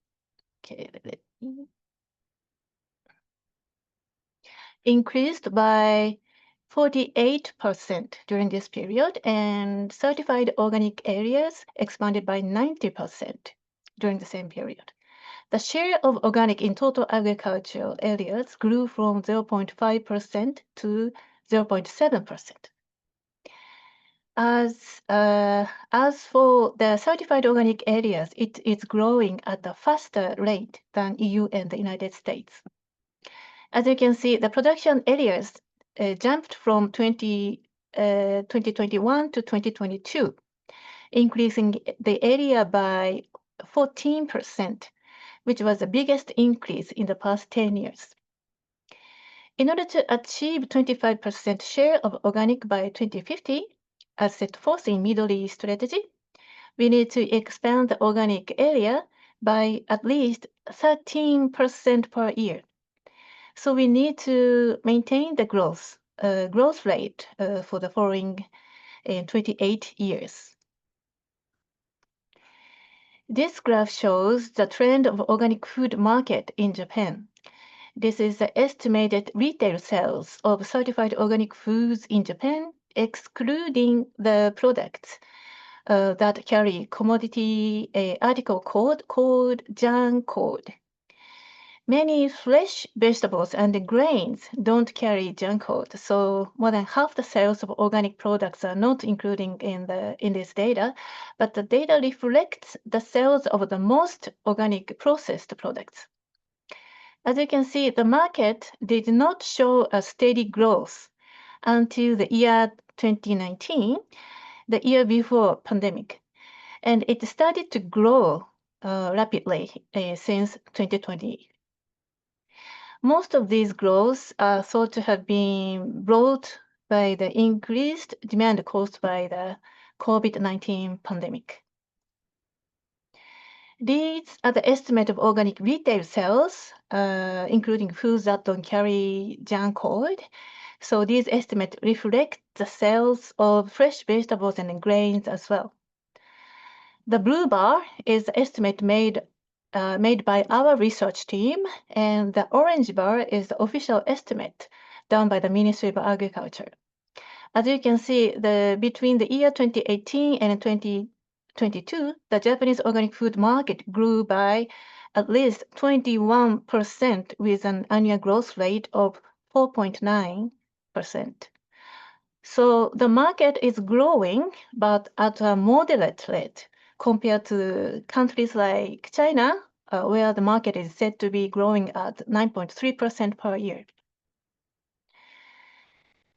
increased by 48% during this period, and certified organic areas expanded by 90% during the same period. The share of organic in total agricultural areas grew from 0.5% to 0.7%. As for the certified organic areas, it is growing at a faster rate than EU and the United States. As you can see, the production areas jumped from 2021 to 2022, increasing the area by 14%, which was the biggest increase in the past 10 years. In order to achieve 25% share of organic by 2050, as set forth in Middle East strategy, we need to expand the organic area by at least 13% per year. So we need to maintain the growth rate for the following 28 years. This graph shows the trend of organic food market in Japan. This is the estimated retail sales of certified organic foods in Japan, excluding the products that carry commodity article code called JAN code. Many fresh vegetables and grains don't carry JAN code, so more than half the sales of organic products are not included in this data, but the data reflects the sales of the most organic processed products. As you can see, the market did not show a steady growth until the year 2019, the year before pandemic, and it started to grow rapidly since 2020. Most of these growths are thought to have been brought by the increased demand caused by the COVID-19 pandemic. These are the estimate of organic retail sales, including foods that don't carry JAN code. So these estimates reflect the sales of fresh vegetables and grains as well. The blue bar is the estimate made made by our research team, and the orange bar is the official estimate done by the Ministry of Agriculture. As you can see, between the year 2018 and 2022, the Japanese organic food market grew by at least 21% with an annual growth rate of 4.9%. So the market is growing, but at a moderate rate compared to countries like China, where the market is said to be growing at 9.3% per year.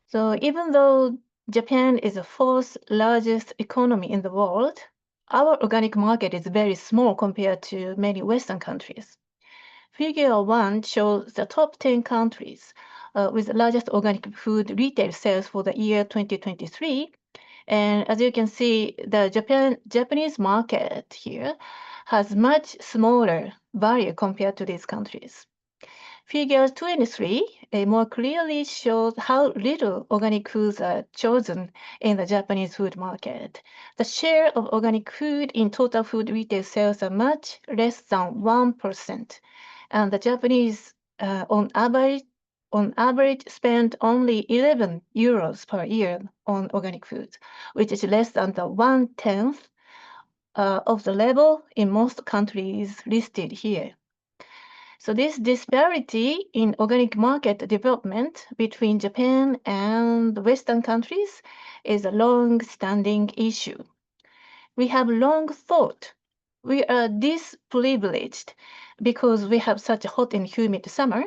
So even though Japan is the fourth largest economy in the world, our organic market is very small compared to many Western countries. Figure 1 shows the top 10 countries with the largest organic food retail sales for the year 2023. And as you can see, the Japanese market here has much smaller value compared to these countries. Figure 23 more clearly shows how little organic foods are chosen in the Japanese food market. The share of organic food in total food retail sales are much less than 1%, and the Japanese, on average, spend only 11 euros per year on organic foods, which is less than the 1/10 of the level in most countries listed here. So this disparity in organic market development between Japan and Western countries is a long-standing issue. We have long thought we are disprivileged because we have such a hot and humid summer,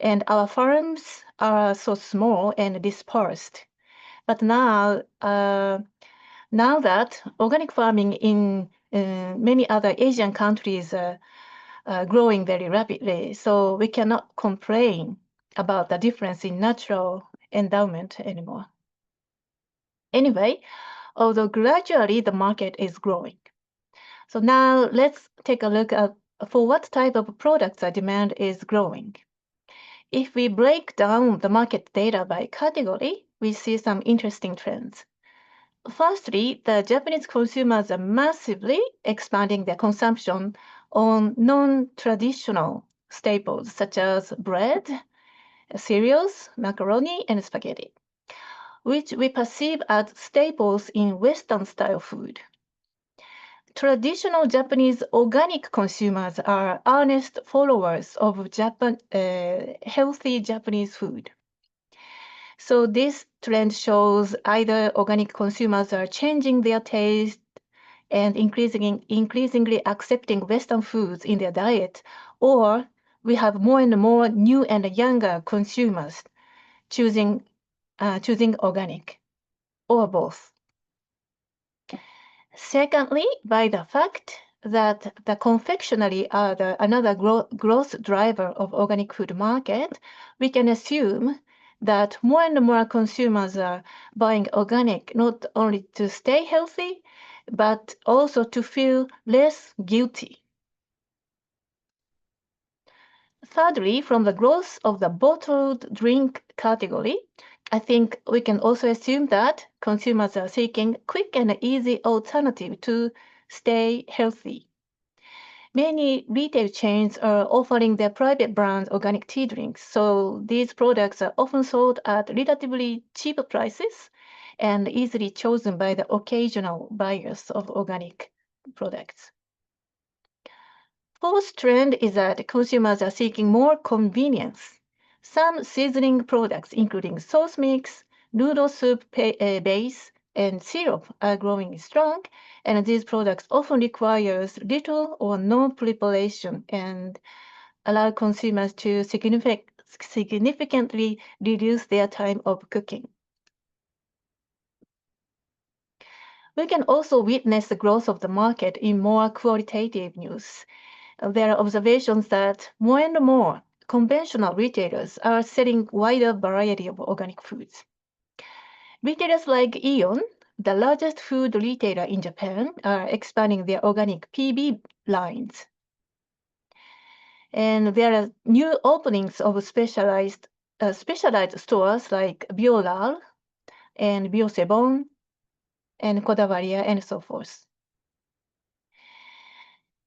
and our farms are so small and dispersed. But now that organic farming in many other Asian countries growing very rapidly, so we cannot complain about the difference in natural endowment anymore. Anyway, although gradually the market is growing. So now let's take a look at for what type of products the demand is growing. If we break down the market data by category, we see some interesting trends. Firstly, the Japanese consumers are massively expanding their consumption on non-traditional staples such as bread, cereals, macaroni, and spaghetti, which we perceive as staples in Western-style food. Traditional Japanese organic consumers are earnest followers of healthy Japanese food. So this trend shows either organic consumers are changing their taste and increasingly accepting Western foods in their diet, or we have more and more new and younger consumers choosing organic, or both. Secondly, by the fact that the confectionery are another growth driver of organic food market, we can assume that more and more consumers are buying organic not only to stay healthy, but also to feel less guilty. Thirdly, from the growth of the bottled drink category, I think we can also assume that consumers are seeking quick and easy alternative to stay healthy. Many retail chains are offering their private brand organic tea drinks, so these products are often sold at relatively cheaper prices and easily chosen by the occasional buyers of organic products. Fourth trend is that consumers are seeking more convenience. Some seasoning products, including sauce mix, noodle soup base, and syrup, are growing strong, and these products often require little or no preparation and allow consumers to significantly reduce their time of cooking. We can also witness the growth of the market in more qualitative news. There are observations that more and more conventional retailers are selling wider variety of organic foods. Retailers like Aeon, the largest food retailer in Japan, are expanding their organic PB lines. And there are new openings of specialized stores like Bioral and Biosebon and Kodawaria and so forth.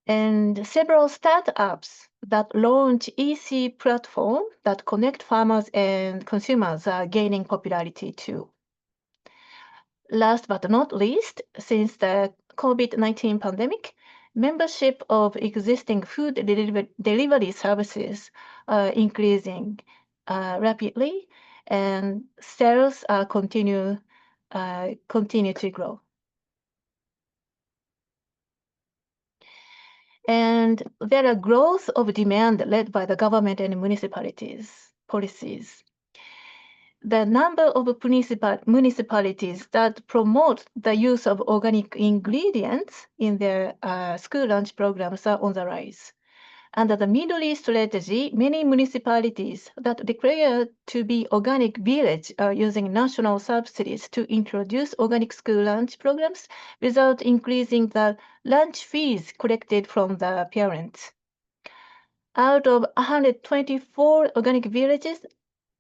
And several startups that launch EC platform that connect farmers and consumers are gaining popularity too. Last but not least, since the COVID-19 pandemic, membership of existing food delivery services are increasing rapidly, and sales continue to grow. And there are growth of demand led by the government and municipalities policies. The number of municipalities that promote the use of organic ingredients in their school lunch programs are on the rise. Under the Middle East strategy, many municipalities that declare to be organic village are using national subsidies to introduce organic school lunch programs without increasing the lunch fees collected from the parents. Out of 124 organic villages,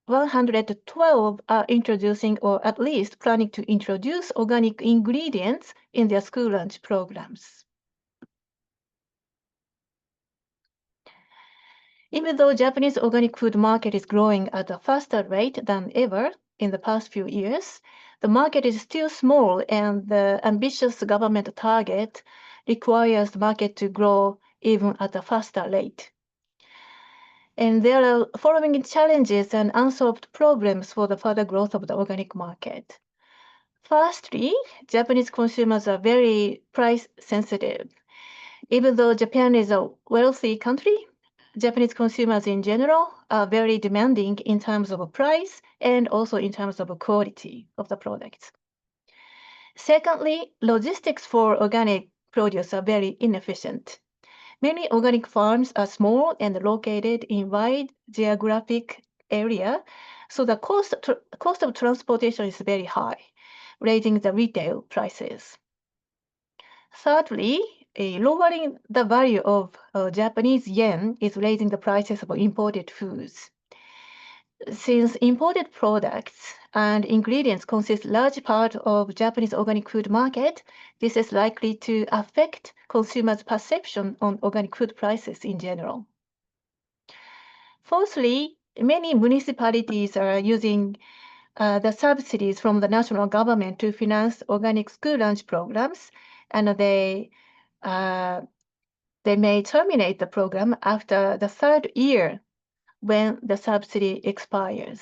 112 are introducing or at least planning to introduce organic ingredients in their school lunch programs. Even though Japanese organic food market is growing at a faster rate than ever in the past few years, the market is still small, and the ambitious government target requires the market to grow even at a faster rate. And there are following challenges and unsolved problems for the further growth of the organic market. Firstly, Japanese consumers are very price sensitive. Even though Japan is a wealthy country, Japanese consumers in general are very demanding in terms of price and also in terms of quality of the products. Secondly, logistics for organic produce are very inefficient. Many organic farms are small and located in wide geographic area, so the cost of transportation is very high, raising the retail prices. Thirdly, lowering the value of Japanese yen is raising the prices of imported foods. Since imported products and ingredients consist large part of Japanese organic food market, this is likely to affect consumers' perception on organic food prices in general. Fourthly, many municipalities are using the subsidies from the national government to finance organic school lunch programs, and they may terminate the program after the third year when the subsidy expires.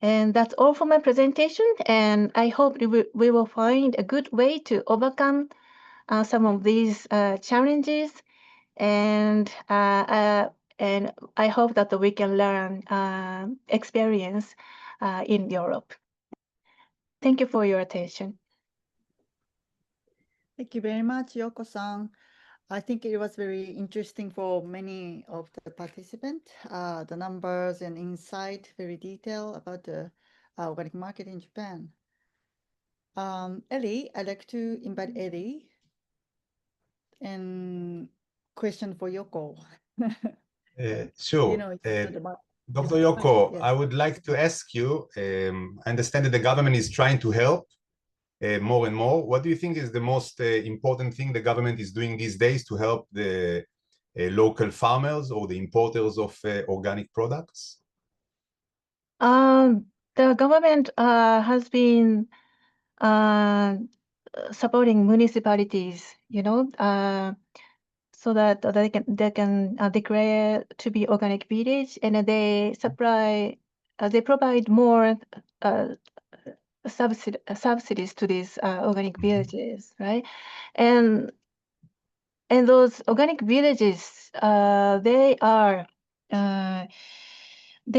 And that's all for my presentation, and I hope we will find a good way to overcome some of these challenges, and I hope that we can learn experience in Europe. Thank you for your attention. Thank you very much, Yoko-san. I think it was very interesting for many of the participants. The numbers and insight, very detailed about the organic market in Japan. Ellie, I'd like to invite Ellie and question for Yoko. Sure. You know, it's Dr. Yoko, yes. I would like to ask you, I understand that the government is trying to help more and more. What do you think is the most important thing the government is doing these days to help the local farmers or the importers of organic products? The government has been supporting municipalities, so that they can declare to be organic village, and they provide more subsidies to these organic villages, right? And those organic villages, they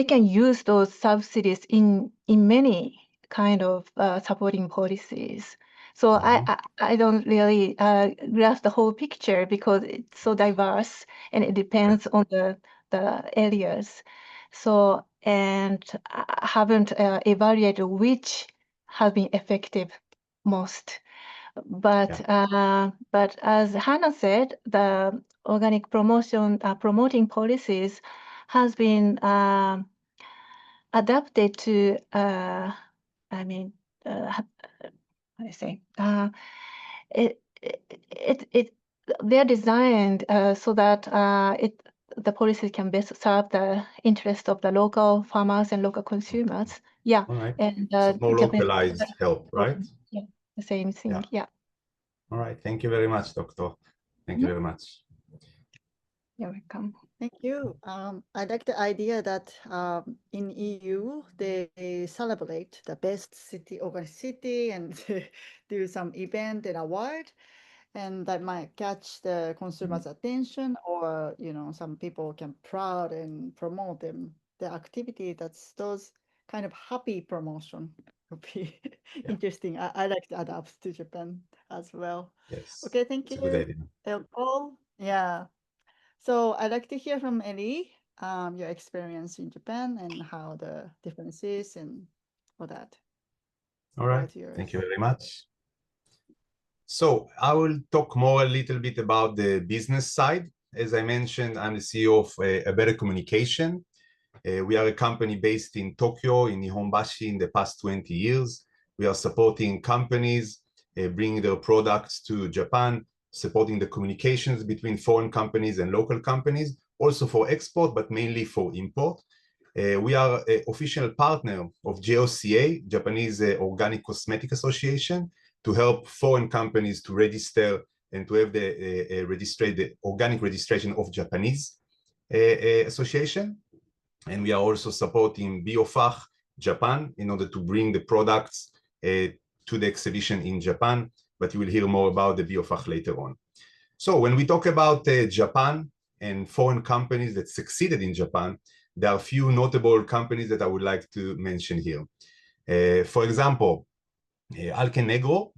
can use those subsidies in many kind of supporting policies. So I don't really grasp the whole picture because it's so diverse and it depends on the areas. So, and I haven't evaluated which have been effective most. But as Hanna said, the organic promoting policies has been adapted to how do I say they're designed so that the policy can best serve the interest of the local farmers and local consumers. Yeah, All right. and So more Japanese localized help, right? Yeah, the same thing. Yeah. All right. Thank you very much, Doctor. Thank you very much. You're welcome. Thank you. I like the idea that in EU they celebrate the best city organic city and do some event and award, and that might catch the consumers' attention, or some people can proud and promote them the activity. That's those kind of happy promotion would be interesting. I like to adapt to Japan as well. Yes. Okay, thank It's you. a good idea. Paul. Yeah. So I'd like to hear from Ellie, your experience in Japan and how the differences and all that. All right. Thank you very much. So I will talk more a little bit about the business side. As I mentioned, I'm the CEO of A Better Communication. We are a company based in Tokyo, in Nihonbashi, in the past 20 years. We are supporting companies, bringing their products to Japan, supporting the communications between foreign companies and local companies, also for export, but mainly for import. We are an official partner of JOCA, Japanese Organic Cosmetic Association, to help foreign companies to register and to have the organic registration of Japanese association. And we are also supporting BioFach Japan in order to bring the products to the exhibition in Japan, but you will hear more about the BioFach later on. So when we talk about Japan and foreign companies that succeeded in Japan, there are a few notable companies that I would like to mention here. For example, Nero,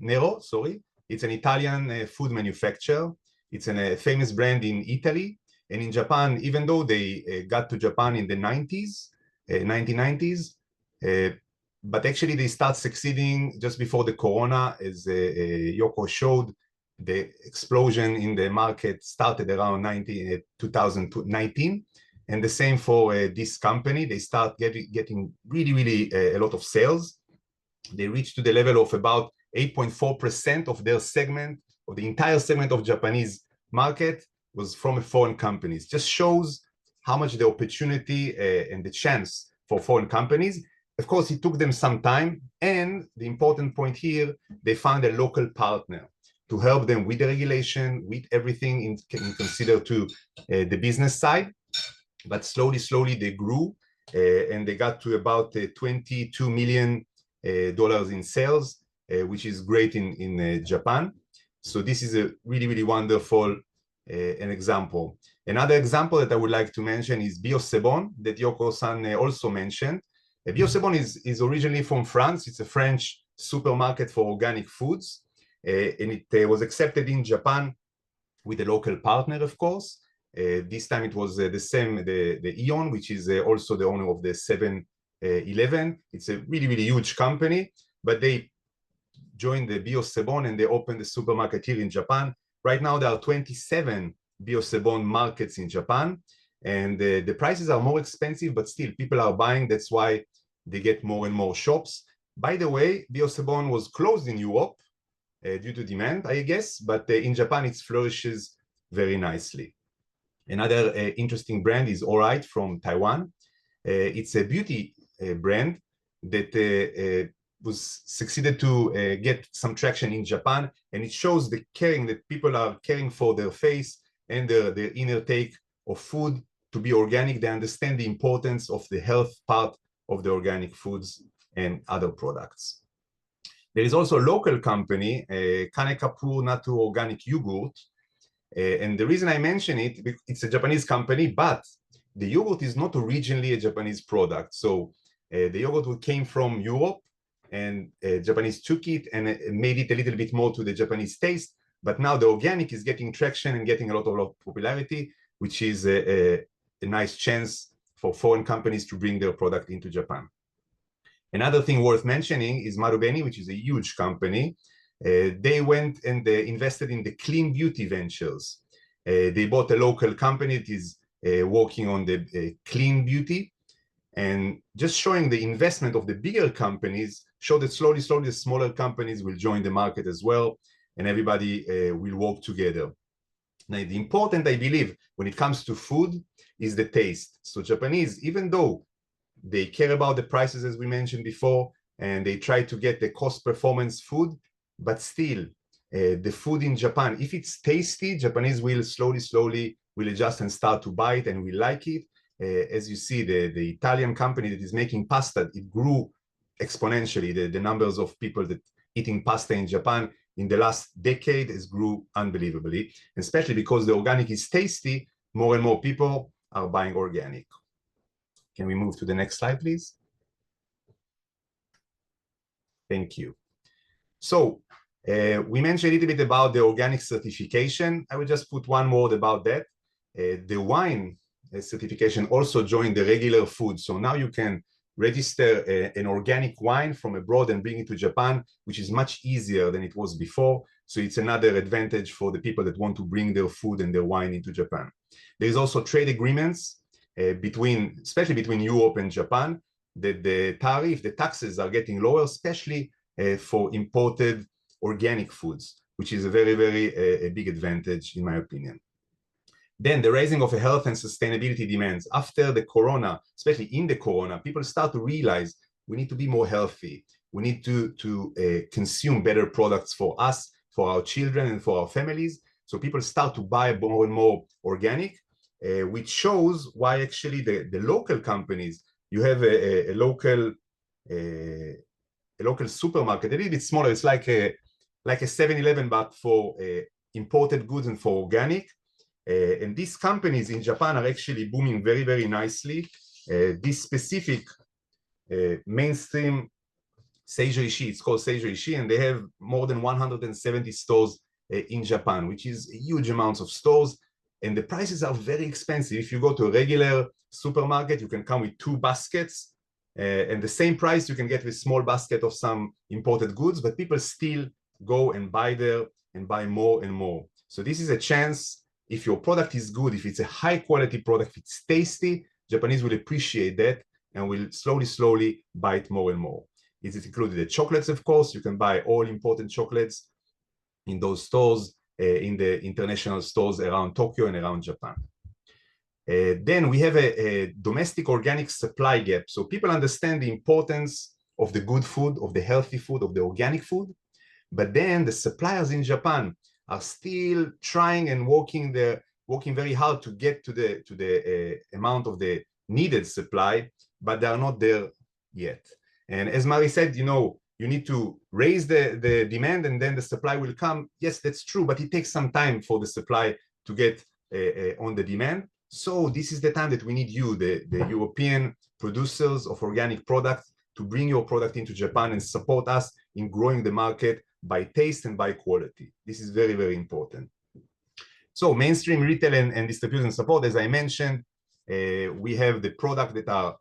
it's an Italian food manufacturer. It's a famous brand in Italy. And in Japan, even though they got to Japan in the 1990s, but actually they start succeeding just before the corona, as Yoko showed. The explosion in the market started around 2019. And the same for this company. They start getting really a lot of sales. They reached to the level of about 8.4% of their segment, or the entire segment of Japanese market was from foreign companies. Just shows how much the opportunity and the chance for foreign companies. Of course, it took them some time. And the important point here, they found a local partner to help them with the regulation, with everything in consider to the business side. But slowly they grew and they got to about $22 million in sales, which is great in Japan. So this is a really wonderful an example. Another example that I would like to mention is Biosebon, that Yoko-san also mentioned. Biosebon is originally from France. It's a French supermarket for organic foods. And it was accepted in Japan with a local partner, of course. This time it was the same, the Eon, which is also the owner of the 7-Eleven. It's a really huge company, but they joined the Biosebon and they opened the supermarket here in Japan. Right now there are 27 Biosebon markets in Japan, and the prices are more expensive, but still people are buying. That's why they get more and more shops. By the way, Biosebon was closed in Europe due to demand, I guess, but in Japan it flourishes very nicely. Another interesting brand is Alright from Taiwan. It's a beauty brand that was succeeded to get some traction in Japan, and it shows the caring that people are caring for their face and their inner take of food to be organic. They understand the importance of the health part of the organic foods and other products. There is also a local company, Kanekapur Natu Organic Yogurt. And the reason I mention it, it's a Japanese company, but the yogurt is not originally a Japanese product. So the yogurt came from Europe, and Japanese took it and made it a little bit more to the Japanese taste. But now the organic is getting traction and getting a lot of popularity, which is a nice chance for foreign companies to bring their product into Japan. Another thing worth mentioning is Marubeni, which is a huge company. They went and invested in the clean beauty ventures. They bought a local company that is working on the clean beauty, and just showing the investment of the bigger companies show that slowly the smaller companies will join the market as well. and everybody will work together. Now, the important, I believe, when it comes to food is the taste. So Japanese, even though they care about the prices, as we mentioned before, and they try to get the cost performance food, but still, the food in Japan, if it's tasty, Japanese will slowly will adjust and start to buy it and will like it. As you see, the Italian company that is making pasta, it grew exponentially. The numbers of people that eating pasta in Japan in the last decade has grew unbelievably, especially because the organic is tasty. More and more people are buying organic. Can we move to the next slide, please? Thank you. So we mentioned a little bit about the organic certification. I will just put one word about that. The wine certification also joined the regular food. So now you can register an organic wine from abroad and bring it to Japan, which is much easier than it was before. So it's another advantage for the people that want to bring their food and their wine into Japan. There's also trade agreements especially between Europe and Japan, that the tariff, the taxes are getting lower, especially for imported organic foods, which is a very, very a big advantage in my opinion. Then the raising of a health and sustainability demands. After the corona, especially in the corona, people start to realize we need to be more healthy. We need to consume better products for us, for our children, and for our families. So people start to buy more and more organic, which shows why actually the local companies, you have a local supermarket, a little bit smaller. It's like a 7-Eleven, but for imported goods and for organic. And these companies in Japan are actually booming very, very nicely. This specific mainstream Seijo Ishii, it's called Seijo Ishii, and they have more than 170 stores in Japan, which is huge amounts of stores. And the prices are very expensive. If you go to a regular supermarket, you can come with 2 baskets, and the same price you can get with a small basket of some imported goods, but people still go and buy there and buy more and more. So this is a chance. If your product is good, if it's a high quality product, if it's tasty, Japanese will appreciate that and will slowly buy it more and more. Is it included the chocolates? Of course, you can buy all important chocolates in those stores, in the international stores around Tokyo and around Japan. Then we have a domestic organic supply gap. So people understand the importance of the good food, of the healthy food, of the organic food. But then the suppliers in Japan are still trying and working very hard to get to the amount of the needed supply, but they are not there yet. And as Mari said, you need to raise the demand and then the supply will come. Yes, that's true, but it takes some time for the supply to get on the demand. So this is the time that we need you, the European producers of organic products, to bring your product into Japan and support us in growing the market by taste and by quality. This is very, very important. So mainstream retail and distribution support, as I mentioned, we have the product that are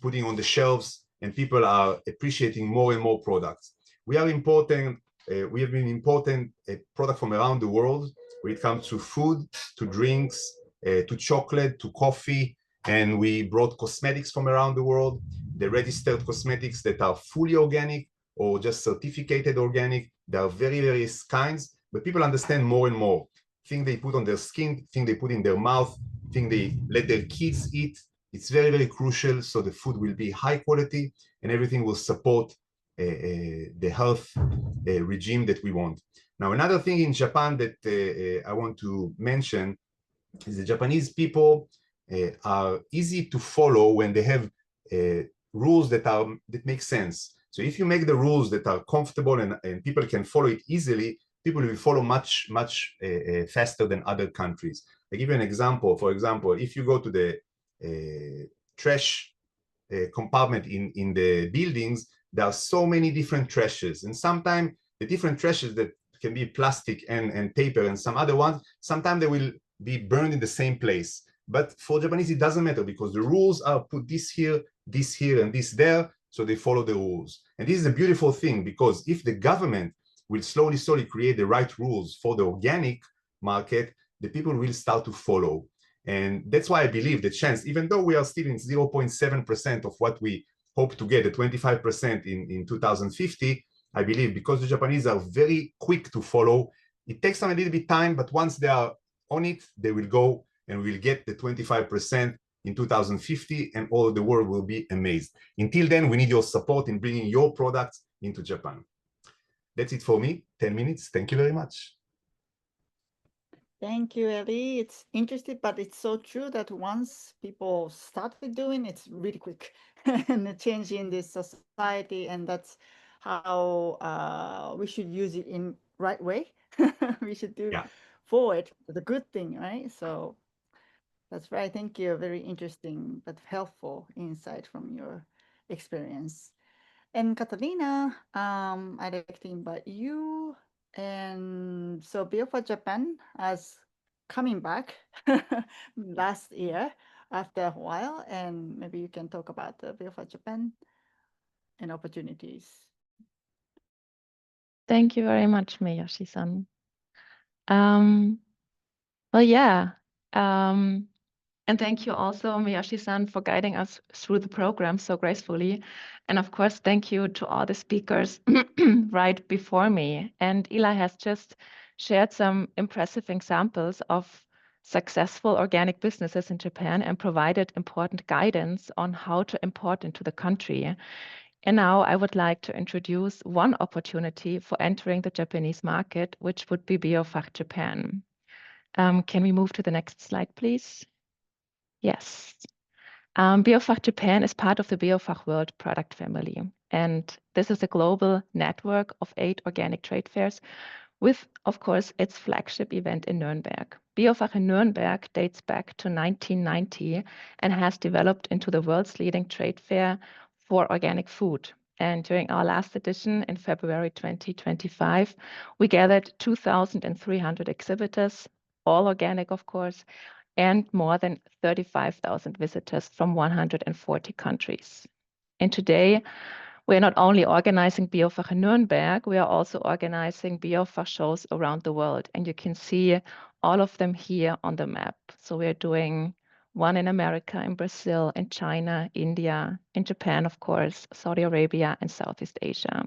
putting on the shelves and people are appreciating more and more products. We have been importing a product from around the world when it comes to food, to drinks, to chocolate, to coffee, and we brought cosmetics from around the world, the registered cosmetics that are fully organic or just certificated organic. There are various kinds, but people understand more and more. Thing they put on their skin, thing they put in their mouth, thing they let their kids eat. It's very, very crucial. So the food will be high quality and everything will support the health regime that we want. Now, another thing in Japan that I want to mention is the Japanese people are easy to follow when they have rules that make sense. So if you make the rules that are comfortable and people can follow it easily, people will follow much faster than other countries. I give you an example. For example, if you go to the trash compartment in the buildings, there are so many different trashes, and sometimes the different trashes that can be plastic and paper and some other ones, sometimes they will be burned in the same place. But for Japanese, it doesn't matter because the rules are put this here, and this there, so they follow the rules. And this is a beautiful thing, because if the government will slowly create the right rules for the organic market, the people will start to follow. And that's why I believe the chance, even though we are still in 0.7% of what we hope to get, at 25% in 2050, I believe, because the Japanese are very quick to follow. It takes them a little bit time, but once they are on it, they will go and we'll get the 25% in 2050, and all the world will be amazed. Until then, we need your support in bringing your products into Japan. That's it for me. 10 minutes. Thank you very much. Thank you, Eli. It's interesting, but it's so true that once people started doing it's really quick and the change in this society, and that's how we should use it in right way. We should do forward the good thing, right? So that's right. Thank you. Very interesting but helpful insight from your experience. And Katharina, I'd like to invite you. And so BioFar Japan is coming back last year after a while, and maybe you can talk about the BioFar Japan and opportunities. Thank you very much, Miyoshi-san. Well, yeah. And thank you also, Miyoshi-san, for guiding us through the program so gracefully. And of course, thank you to all the speakers right before me. And Eli has just shared some impressive examples of successful organic businesses in Japan and provided important guidance on how to import into the country. And now I would like to introduce one opportunity for entering the Japanese market, which would be BioFach Japan. Can we move to the next slide, please? Yes. BioFach Japan is part of the BioFach World product family. And this is a global network of 8 organic trade fairs with, of course, its flagship event in Nuremberg. BioFach in Nuremberg dates back to 1990 and has developed into the world's leading trade fair for organic food. And during our last edition in February 2025, we gathered 2,300 exhibitors, all organic, of course, and more than 35,000 visitors from 140 countries. And today, we're not only organizing BioFach in Nuremberg, we are also organizing BioFach shows around the world. And you can see all of them here on the map. So we're doing one in America, in Brazil, in China, India, in Japan, of course, Saudi Arabia, and Southeast Asia.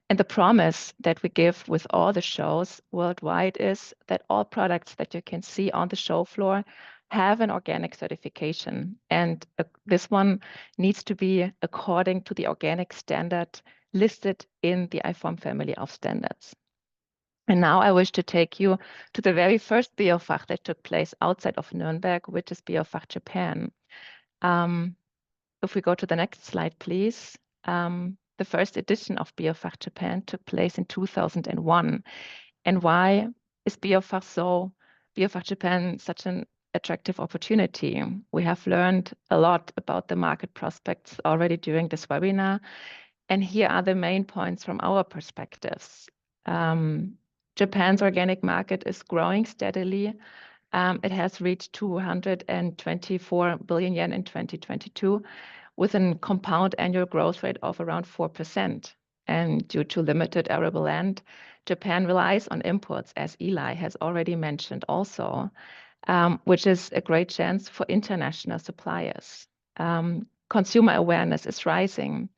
And the promise that we give with all the shows worldwide is that all products that you can see on the show floor have an organic certification. And this one needs to be according to the organic standard listed in the IFORM family of standards. And now I wish to take you to the very first BioFach that took place outside of Nuremberg, which is BioFach Japan. If we go to the next slide, please. The first edition of BioFach Japan took place in 2001. And why is BioFach Japan such an attractive opportunity? We have learned a lot about the market prospects already during this webinar. And here are the main points from our perspectives. Japan's organic market is growing steadily. It has reached 224 billion yen in 2022, with a compound annual growth rate of around 4%. And due to limited arable land, Japan relies on imports, as Eli has already mentioned also, which is a great chance for international suppliers. Consumer awareness is rising.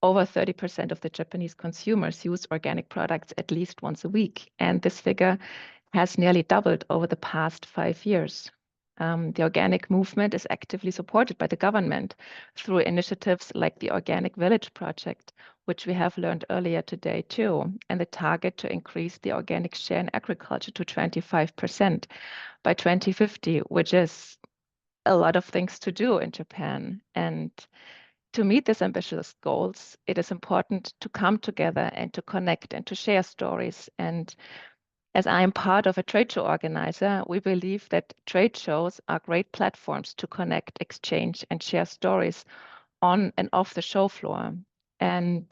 Over 30% of the Japanese consumers use organic products at least once a week, and this figure has nearly doubled over the past 5 years. The organic movement is actively supported by the government through initiatives like the Organic Village Project, which we have learned earlier today too, and the target to increase the organic share in agriculture to 25% by 2050, which is a lot of things to do in Japan. And to meet these ambitious goals, it is important to come together and to connect and to share stories. And as I am part of a trade show organizer, we believe that trade shows are great platforms to connect, exchange, and share stories on and off the show floor. And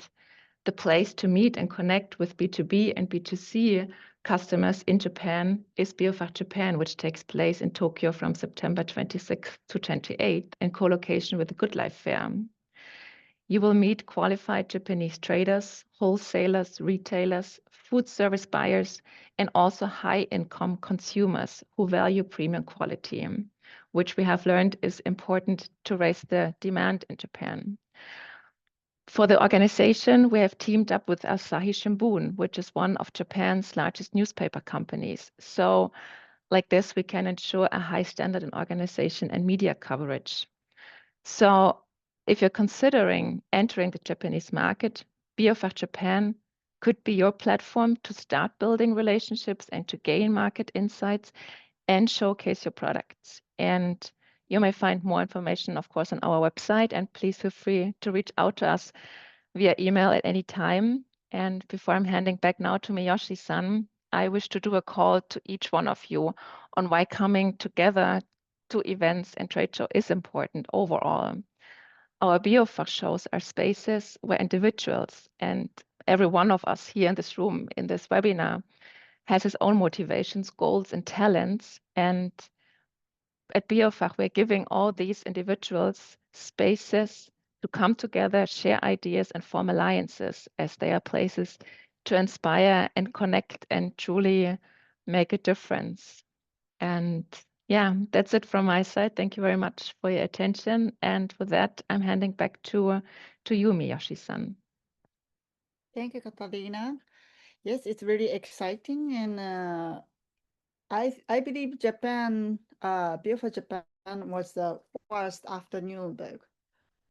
the place to meet and connect with B2B and B2C customers in Japan is BioFach Japan, which takes place in Tokyo from September 26th to 28th in co-location with the Good Life Fair. You will meet qualified Japanese traders, wholesalers, retailers, food service buyers, and also high-income consumers who value premium quality, which we have learned is important to raise the demand in Japan. For the organization, we have teamed up with Asahi Shimbun, which is one of Japan's largest newspaper companies. So like this, we can ensure a high standard in organization and media coverage. So if you're considering entering the Japanese market, Biofach Japan could be your platform to start building relationships and to gain market insights and showcase your products. And you may find more information, of course, on our website. And please feel free to reach out to us via email at any time. And before I'm handing back now to Miyoshi-san, I wish to do a call to each one of you on why coming together to events and trade show is important overall. Our Biofach shows are spaces where individuals, and every one of us here in this room, in this webinar, has his own motivations, goals, and talents. And at Biofach, we're giving all these individuals spaces to come together, share ideas, and form alliances, as they are places to inspire and connect and truly make a difference. And yeah, that's it from my side. Thank you very much for your attention. And with that, I'm handing back to you, Miyoshi-san. Thank you, Katharina. Yes, it's really exciting, and I believe Japan, Biofach Japan was the first after Nuremberg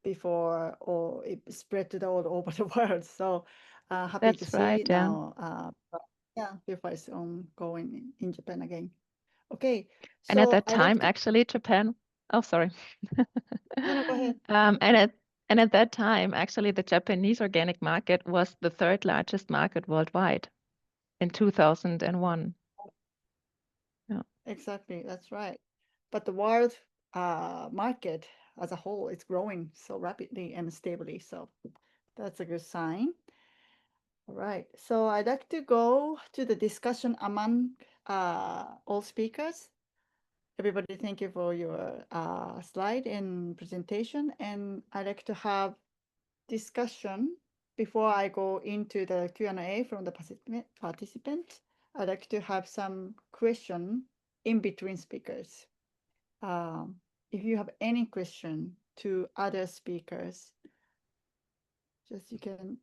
before, or it spread to all over the world. So happy to That's see right, yeah. now. Yeah, Biofach is ongoing in Japan again. Okay, And at so that I'd like time, to. actually, Japan. Oh, sorry. No, go ahead. And at that time, actually, the Japanese organic market was the third largest market worldwide in 2001. Yeah. Exactly, that's right. But the world market as a whole is growing so rapidly and stably. So that's a good sign. All right. So I'd like to go to the discussion among all speakers. Everybody, thank you for your slide and presentation. And I'd like to have discussion before I go into the Q&A from the participants. I'd like to have some question in between speakers. If you have any question to other speakers, just you can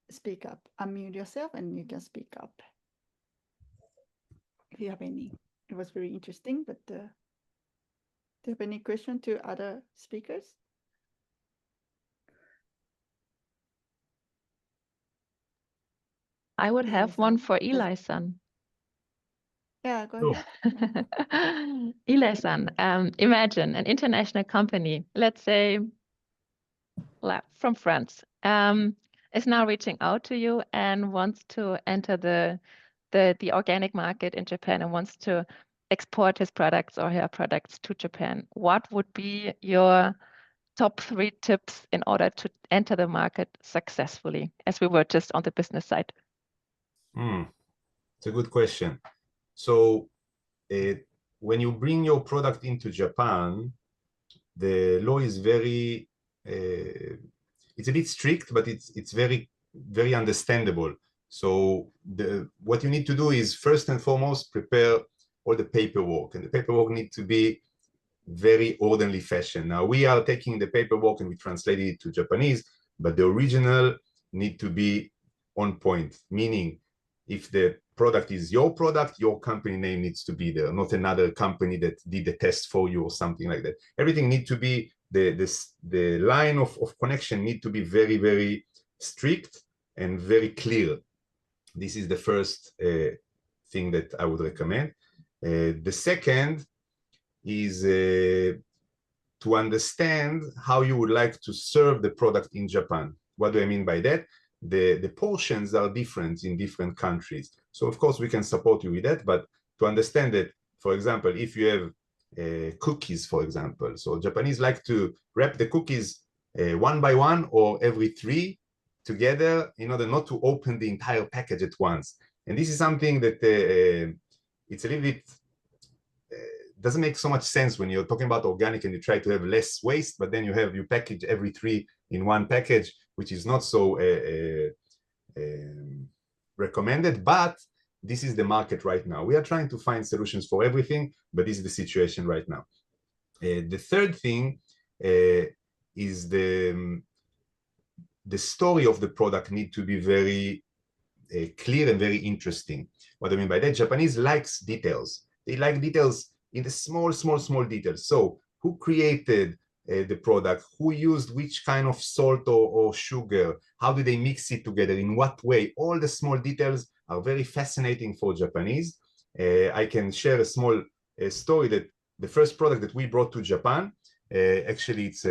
speak up, unmute yourself, and you can speak up if you have any. It was very interesting, but do you have any question to other speakers? I would have one for Yes. Eli-san. Yeah, go Sure. ahead. Eli-san, imagine an international company, let's say from France, is now reaching out to you and wants to enter the organic market in Japan and wants to export his products or her products to Japan. What would be your top 3 tips in order to enter the market successfully, as we were just on the business side? It's a good question. So when you bring your product into Japan, the law is very, it's a bit strict, but it's very, very understandable. So what you need to do is first and foremost, prepare all the paperwork, and the paperwork needs to be very orderly fashion. Now we are taking the paperwork and we translate it to Japanese, but the original need to be on point, meaning if the product is your product, your company name needs to be there, not another company that did the test for you or something like that. Everything need to be, the line of connection need to be very, very strict and very clear. This is the first thing that I would recommend. The second is to understand how you would like to serve the product in Japan. What do I mean by that? The portions are different in different countries. So of course we can support you with that, but to understand that, for example, if you have cookies, for example, so Japanese like to wrap the cookies 1 by 1 or every 3 together in order not to open the entire package at once. And this is something that it's a little bit, doesn't make so much sense when you're talking about organic and you try to have less waste, but then you package every 3 in one package, which is not so recommended, but this is the market right now. We are trying to find solutions for everything, but this is the situation right now. The third thing is the story of the product need to be very clear and very interesting. What I mean by that, Japanese likes details. They like details in the small details. So who created the product, who used which kind of salt or sugar, how do they mix it together, in what way? All the small details are very fascinating for Japanese. I can share a small story that the first product that we brought to Japan, actually it's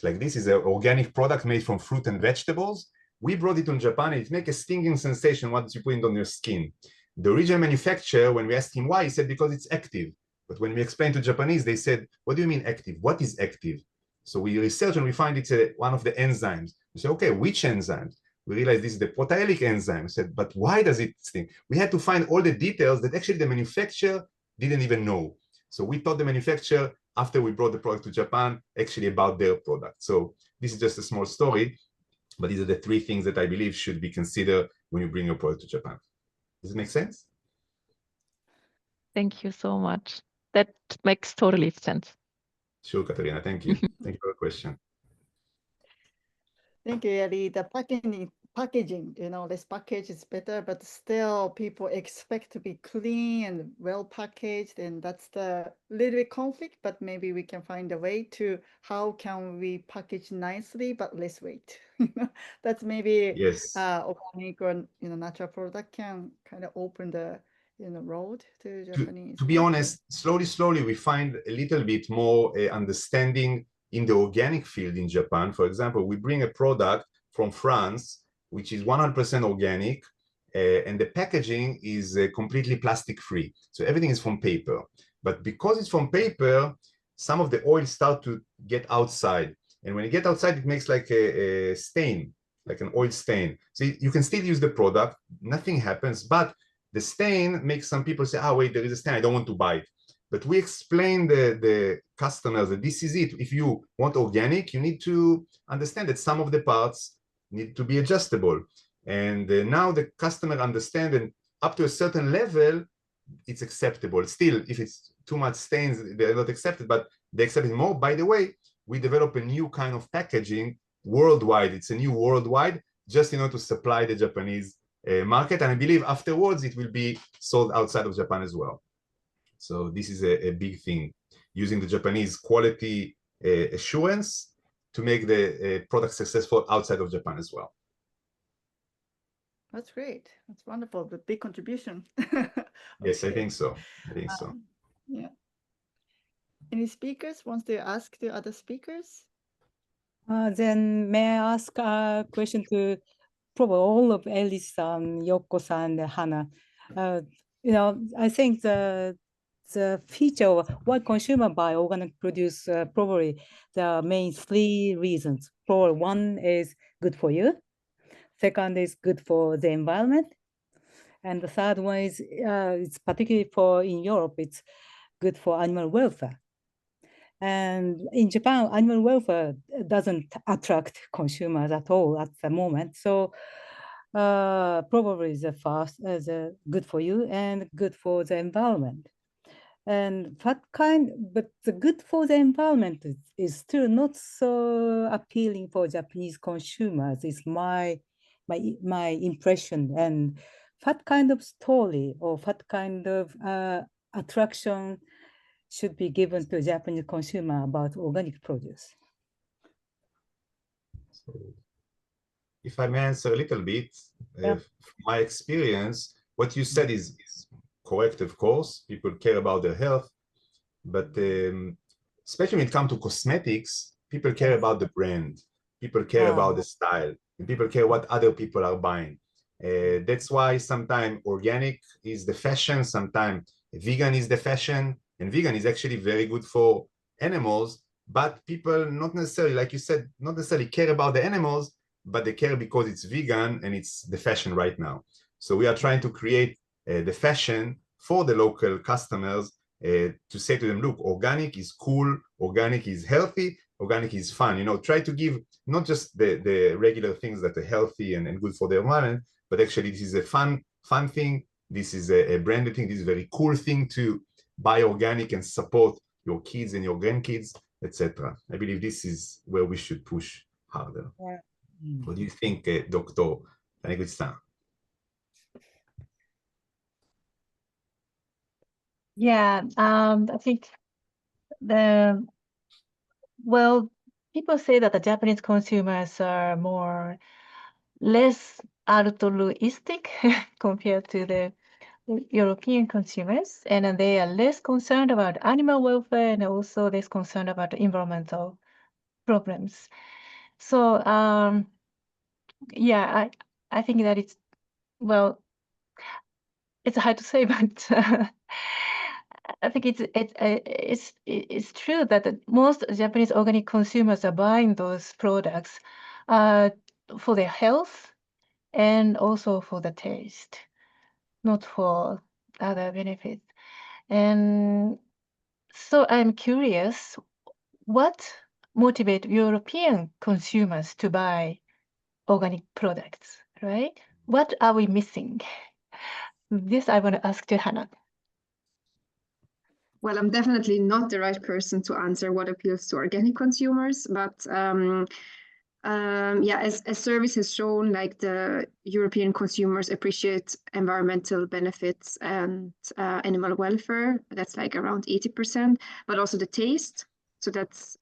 like this, is an organic product made from fruit and vegetables. We brought it to Japan, and it makes a stinging sensation once you put it on your skin. The original manufacturer, when we asked him why, he said because it's active. But when we explained to Japanese, they said, what do you mean active? What is active? So we research and we find it's one of the enzymes. We say, okay, which enzymes? We realized this is the proteolytic enzyme. We said, but why does it sting? We had to find all the details that actually the manufacturer didn't even know. So we taught the manufacturer after we brought the product to Japan, actually about their product. So this is just a small story, but these are the 3 things that I believe should be considered when you bring your product to Japan. Does it make sense? Thank you so much. That makes totally sense. Sure, Katharina, thank you. Thank you for the question. Thank you, Eli. The packaging, this package is better, but still people expect to be clean and well packaged, and that's the little bit conflict, but maybe we can find a way to how can we package nicely but less weight. That's maybe Yes. organic or natural product can kind of open the road to Japanese. To be honest, slowly we find a little bit more understanding in the organic field in Japan. For example, we bring a product from France, which is 100% organic, and the packaging is completely plastic free. So everything is from paper. But because it's from paper, some of the oil start to get outside. And when it gets outside, it makes like a stain, like an oil stain. So you can still use the product, nothing happens, but the stain makes some people say, wait, there is a stain, I don't want to buy it. But we explain the customers that this is it. If you want organic, you need to understand that some of the parts need to be adjustable. And now the customer understands, and up to a certain level, it's acceptable. Still, if it's too much stains, they're not accepted, but they accept it more. By the way, we develop a new kind of packaging worldwide. It's a new worldwide, just in order to supply the Japanese market. And I believe afterwards, it will be sold outside of Japan as well. So this is a big thing, using the Japanese quality assurance to make the product successful outside of Japan as well. That's great. That's wonderful. The big contribution. Yes, I think so. Yeah. Any speakers wants to ask the other speakers? Then may I ask a question to probably all of Eli-san, Yoko-san, and Hanna? I think the feature of why consumer buy organic produce, probably the main 3 reasons. Probably 1 is good for you. 2nd is good for the environment. And the 3rd one is, it's particularly in Europe, it's good for animal welfare. And in Japan, animal welfare doesn't attract consumers at all at the moment. So probably the first is good for you and good for the environment. And but the good for the environment is still not so appealing for Japanese consumers, is my impression. And what kind of story or what kind of attraction should be given to Japanese consumer about organic produce? So if I may answer a little bit, from my experience, what you said is correct, of course. People care about their health, but especially when it comes to cosmetics, people care about the brand, people care about the style, and people care what other people are buying. That's why sometimes organic is the fashion, sometimes vegan is the fashion, and vegan is actually very good for animals, but people not necessarily, like you said, not necessarily care about the animals, but they care because it's vegan and it's the fashion right now. So we are trying to create the fashion for the local customers, to say to them, look, organic is cool, organic is healthy, organic is fun. Try to give not just the regular things that are healthy and good for the environment, but actually this is a fun thing. This is a branded thing. This is a very cool thing to buy organic and support your kids and your grandkids, etc. I believe this is where we should push harder. What do you think, Dr. Taniguchi-san? Yeah, I think people say that the Japanese consumers are less altruistic compared to the European consumers, and they are less concerned about animal welfare and also less concerned about environmental problems. So yeah, I think that it's hard to say, but I think it's true that most Japanese organic consumers are buying those products for their health and also for the taste, not for other benefits. And so I'm curious, what motivates European consumers to buy organic products, right? What are we missing? This I want to ask to Hanna. Well, I'm definitely not the right person to answer what appeals to organic consumers, but yeah, as surveys has shown, like the European consumers appreciate environmental benefits and animal welfare. That's like around 80%, but also the taste. So that's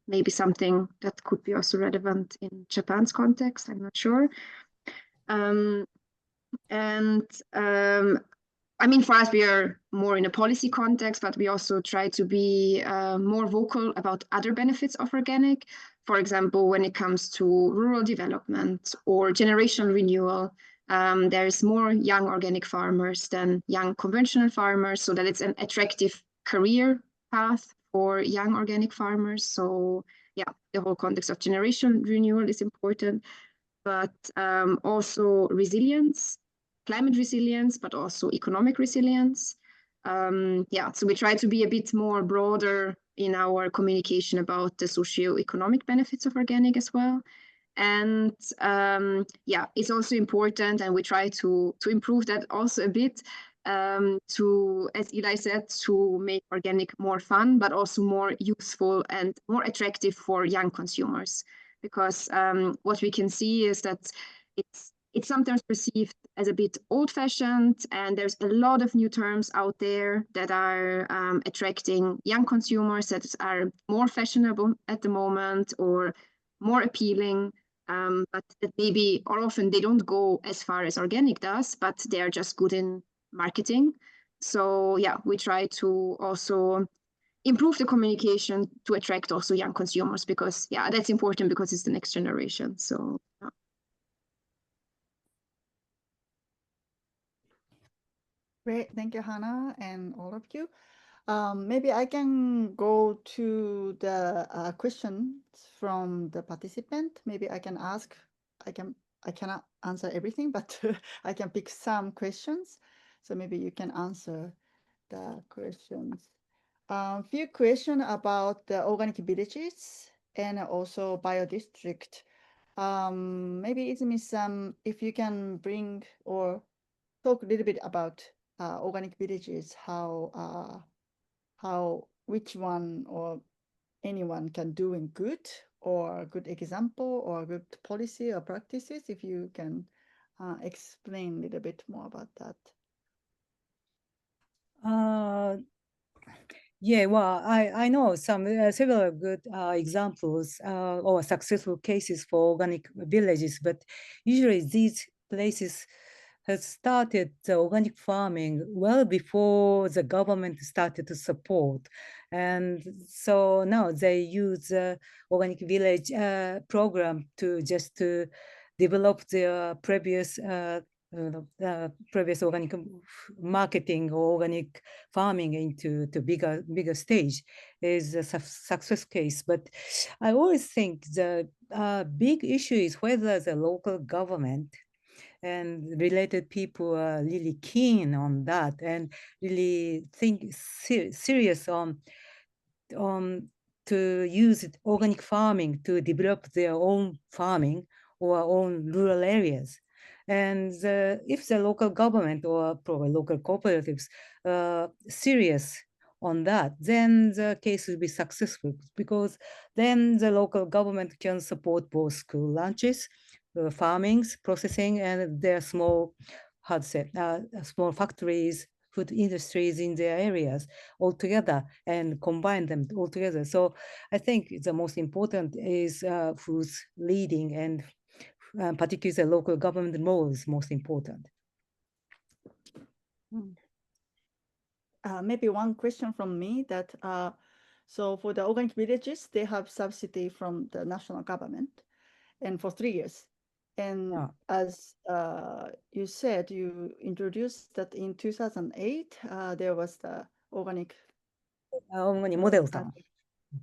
maybe something that could be also relevant in Japan's context. I'm not sure. I mean, for us, we are more in a policy context, but we also try to be more vocal about other benefits of organic. For example, when it comes to rural development or generational renewal, there is more young organic farmers than young conventional farmers, so that it's an attractive career path for young organic farmers. So yeah, the whole context of generational renewal is important, but also resilience. Climate resilience, but also economic resilience. Yeah, so we try to be a bit more broader in our communication about the socio-economic benefits of organic as well. And yeah, it's also important, and we try to improve that also a bit, to, as Eli said, to make organic more fun, but also more useful and more attractive for young consumers. Because what we can see is that it's sometimes perceived as a bit old-fashioned, and there's a lot of new terms out there that are attracting young consumers, that are more fashionable at the moment or more appealing, but that maybe, or often they don't go as far as organic does, but they are just good in marketing. So yeah, we try to also improve the communication to attract also young consumers, because yeah, that's important because it's the next generation. So yeah. Great, thank you, Hannah, and all of you. Maybe I can go to the questions from the participant. Maybe I can ask. I cannot answer everything, but I can pick some questions. So maybe you can answer the questions. Few questions about the organic villages and also biodistrict. Maybe Izumi-san, if you can bring or talk a little bit about organic villages, how which one or anyone can do in good, or good example or good policy or practices, if you can explain a little bit more about that. Yeah, well, I know some several good examples or successful cases for organic villages, but usually these places has started the organic farming well before the government started to support. And so now they use organic village program to just to develop their previous previous organic marketing or organic farming into the bigger stage is a success case. But I always think the big issue is whether the local government and related people are really keen on that and really think serious on to use organic farming to develop their own farming or own rural areas. And if the local government or probably local cooperatives serious on that, then the case will be successful, because then the local government can support both school lunches, farmings, processing, and their small, how to say, small factories, food industries in their areas altogether, and combine them all together. So I think the most important is who's leading, and particularly the local government role is most important. Maybe one question from me that, so for the organic villages, they have subsidy from the national government and for 3 years. And as you said, you introduced that in 2008, there was the organic model town.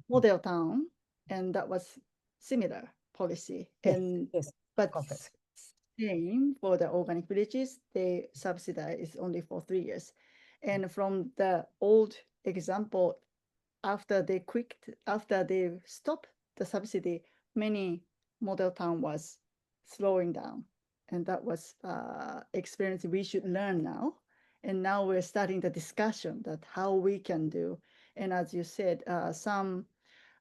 Model town, and that was similar policy. Yes, and yes, but complex. same for the organic villages, they subsidize only for 3 years. And from the old example, after they stopped the subsidy, many model town was slowing down. And that was experience we should learn now. And now we're starting the discussion that how we can do. And as you said, some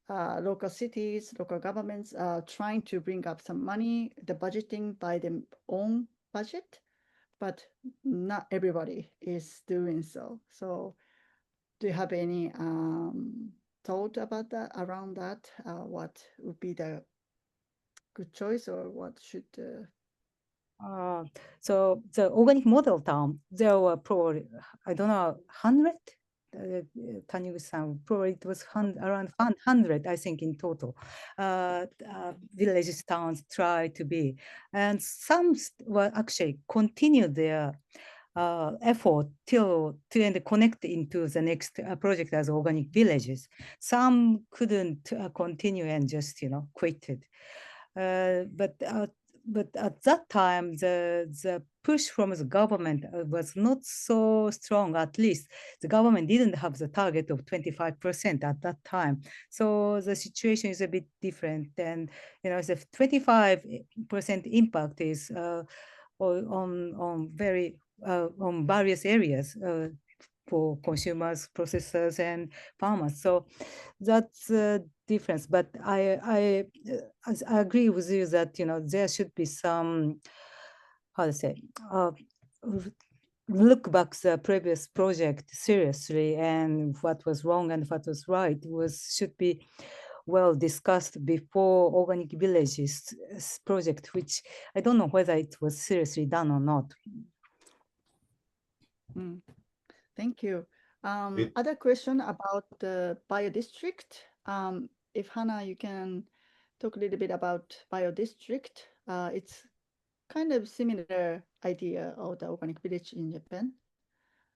local cities, local governments are trying to bring up some money, the budgeting by their own budget, but not everybody is doing so. So do you have any thought about that, around that? What would be the good choice, or what should... So the organic model town, there were probably, I don't know, 100? Taniguchi-san, probably it was around 100, I think, in total. Villages, towns try to be. And some were actually continued their effort to end connect into the next project as organic villages. Some couldn't continue and just, quit it. But at that time, the push from the government was not so strong. At least the government didn't have the target of 25% at that time. So the situation is a bit different. And the 25% impact is on various areas for consumers, processors, and farmers. So that's the difference. But I agree with you that there should be some, how to say, look back the previous project seriously, and what was wrong and what was right should be well discussed before organic villages project, which I don't know whether it was seriously done or not. Thank you. Other question about the biodistrict. If Hanna, you can talk a little bit about biodistrict. It's kind of similar idea of the organic village in Japan,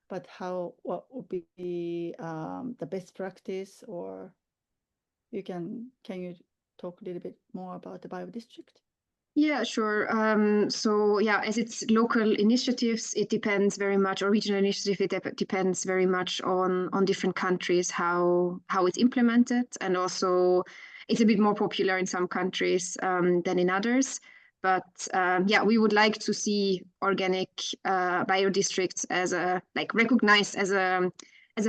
but what would be the best practice, or can you talk a little bit more about the biodistrict? Yeah, sure. So yeah, as it's local initiatives, it depends very much, or regional initiative, it depends very much on different countries, how it's implemented. And also it's a bit more popular in some countries than in others. But yeah, we would like to see organic biodistricts as recognized as a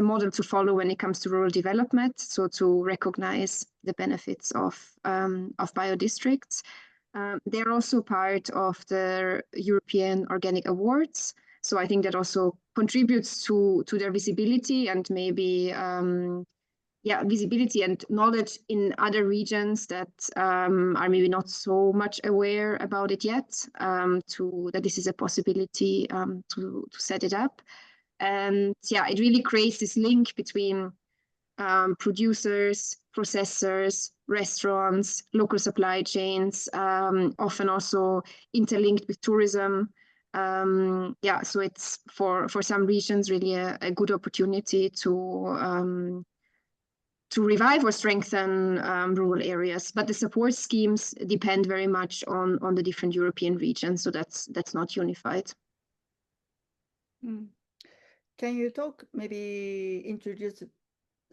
model to follow when it comes to rural development. So to recognize the benefits of biodistricts. They're also part of the European Organic Awards. So I think that also contributes to their visibility, and maybe visibility and knowledge in other regions that are maybe not so much aware about it yet, that this is a possibility to set it up. And yeah, it really creates this link between producers, processors, restaurants, local supply chains, often also interlinked with tourism. So it's for some regions really a good opportunity to revive or strengthen rural areas. But the support schemes depend very much on the different European regions, so that's not unified. Can you maybe introduce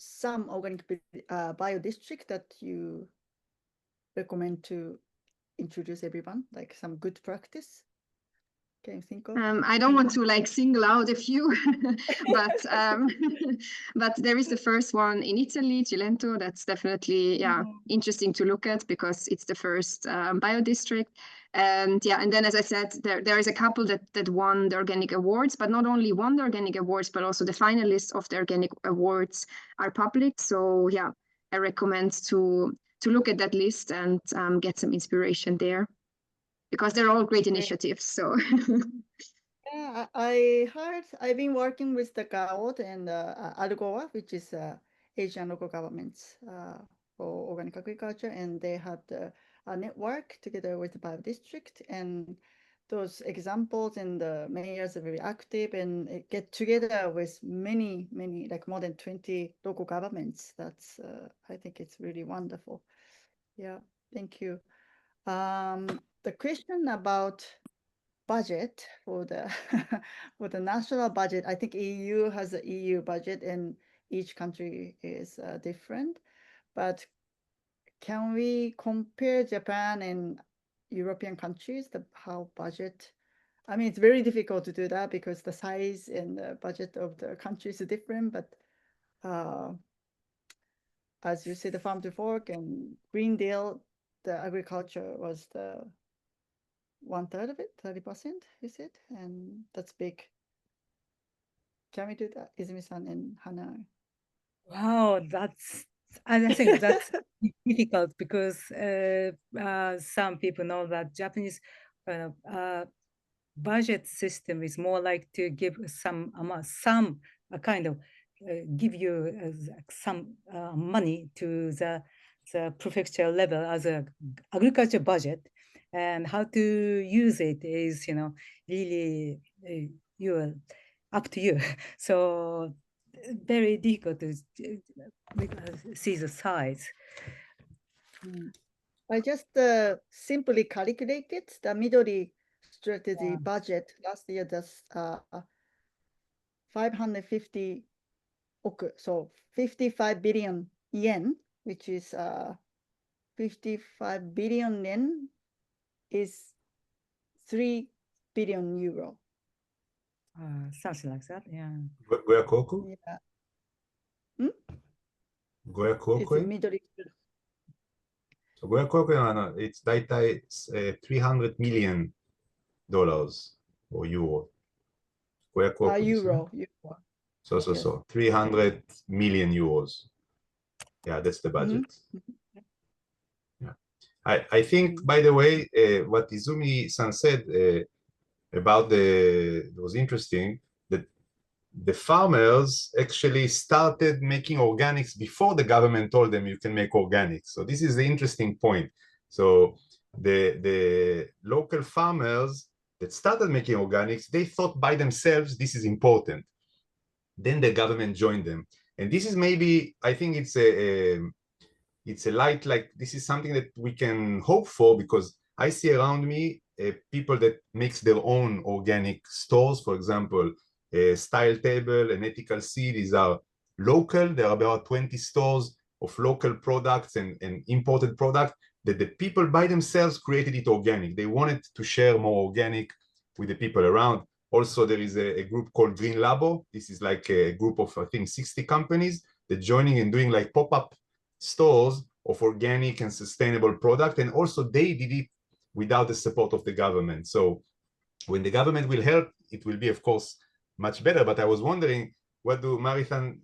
some organic biodistrict that you recommend to introduce everyone, like some good practice? Can you think of? I don't want to like single out a few, but but there is the first one in Italy, Cilento. That's definitely interesting to look at because it's the first bio district. And and then as I said, there is a couple that won the organic awards, but not only won the organic awards, but also the finalists of the organic awards are public. So I recommend to look at that list and get some inspiration there, because they're all great initiatives. So yeah, I heard, I've been working with the GAOD and ALGOA, which is Asian local governments for organic agriculture, and they had a network together with the bio district, and those examples and the mayors are very active and get together with many, like more than 20 local governments. That's, I think it's really wonderful. Yeah, thank you. The question about budget for the for the national budget, I think EU has an EU budget and each country is different. But can we compare Japan and European countries, how budget? I mean, it's very difficult to do that because the size and the budget of the countries are different. But as you say, the Farm to Fork and Green Deal, the agriculture was the 1/3 of it, 30%, you said, and that's big. Can we do that, Izumi-san and Hanna? Wow, I think that's difficult because some people know that Japanese budget system is more like to give some amount, kind of give you some money to the prefecture level as a agriculture budget, and how to use it is really you're up to you. So very difficult to see the size. I just simply calculated the Midori strategy budget last year. That's 550 oku, so 55 billion yen, which is 55 billion yen is 3 billion euro. Something like that, yeah. Goyakoku? Yeah. Goyakoku? It's Midori. So Goyakoku, it's daitai $300 million or euro. Goyakoku. Euro. So 300 million euros. Yeah, that's the budget. Yeah, I think, by the way, what Izumi-san said about it was interesting, that the farmers actually started making organics before the government told them you can make organics. So this is the interesting point. So the local farmers that started making organics, they thought by themselves this is important. Then the government joined them. And this is maybe, I think it's a light, like this is something that we can hope for, because I see around me people that makes their own organic stores. For example, Style Table and Ethical Seed, these are local. There are about 20 stores of local products and imported product that the people by themselves created it organic. They wanted to share more organic with the people around. Also, there is a group called Green Labo. This is like a group of, I think, 60 companies that joining and doing like pop-up stores of organic and sustainable product. And also they did it without the support of the government. So when the government will help, it will be, of course, much better. But I was wondering, what do Mari-san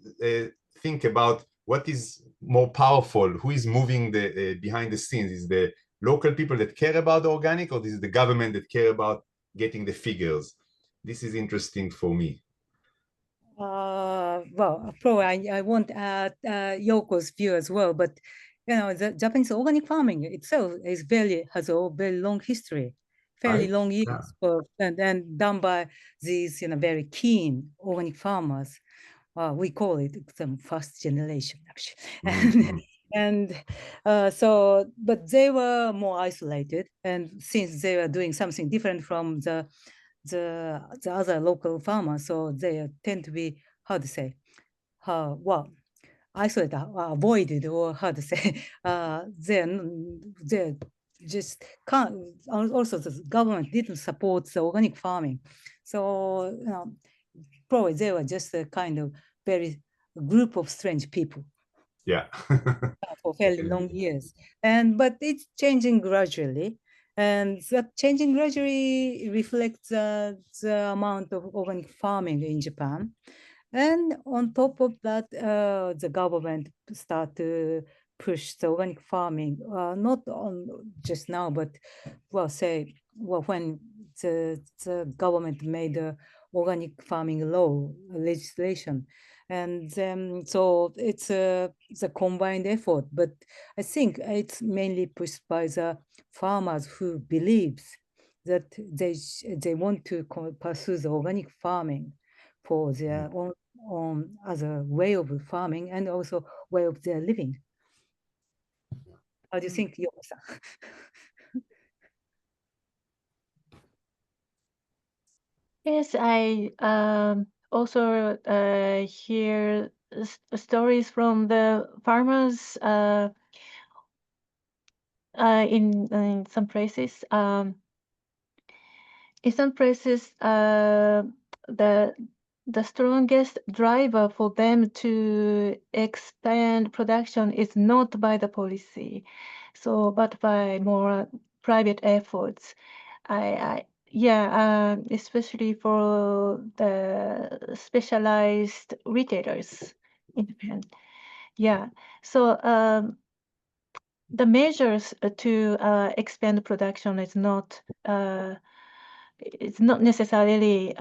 think about what is more powerful? Who is moving the behind the scenes? Is the local people that care about organic, or is it the government that care about getting the figures? This is interesting for me. Well, probably I want Yoko's view as well, but the Japanese organic farming itself has a very long history, fairly long years, and done by these very keen organic farmers. We call it some first generation, actually. And so, but they were more isolated, and since they were doing something different from the other local farmers, so they tend to be, how to say, well, isolated, avoided, or how to say, they're just can't. Also, the government didn't support the organic farming, so probably they were just a kind of very group of strange people. Yeah. For fairly long years, but it's changing gradually, and that changing gradually reflects the amount of organic farming in Japan. And on top of that, the government start to push the organic farming, not on just now, but when the government made the organic farming law legislation. And so it's a combined effort, but I think it's mainly pushed by the farmers who believes that they want to pursue the organic farming for their own as a way of farming and also way of their living. How do you think, Yoko-san? Yes, I also hear stories from the farmers in some places. In some places, the strongest driver for them to expand production is not by the policy, but by more private efforts. Especially for the specialized retailers in Japan. Yeah, so the measures to expand production is not it's not necessarily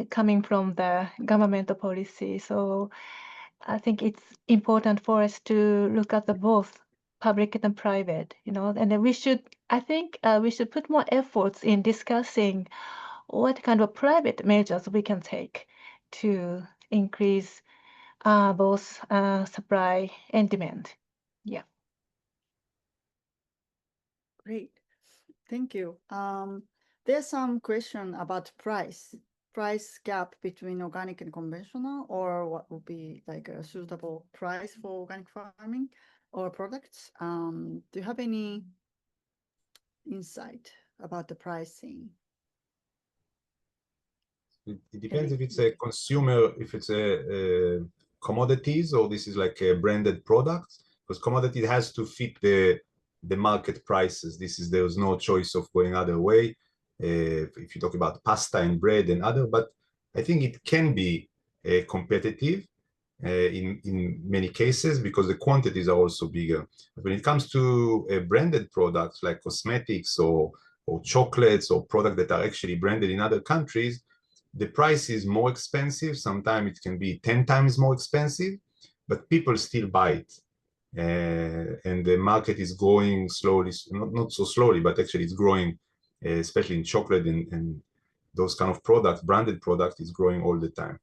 coming from the government policy. So I think it's important for us to look at the both public and private, and then I think we should put more efforts in discussing what kind of private measures we can take to increase both supply and demand. Yeah. Great. Thank you. There's some question about price gap between organic and conventional, or what would be like a suitable price for organic farming or products. Do you have any insight about the pricing? It depends if it's a consumer, if it's a commodities, or this is like a branded product, because commodity has to fit the market prices. There's no choice of going other way. If you talk about pasta and bread and other, but I think it can be competitive in many cases because the quantities are also bigger. But when it comes to branded products like cosmetics or chocolates or products that are actually branded in other countries, the price is more expensive. Sometimes it can be 10 times more expensive, but people still buy it. And the market is growing slowly, not so slowly, but actually it's growing, especially in chocolate and those kind of products, branded products is growing all the time.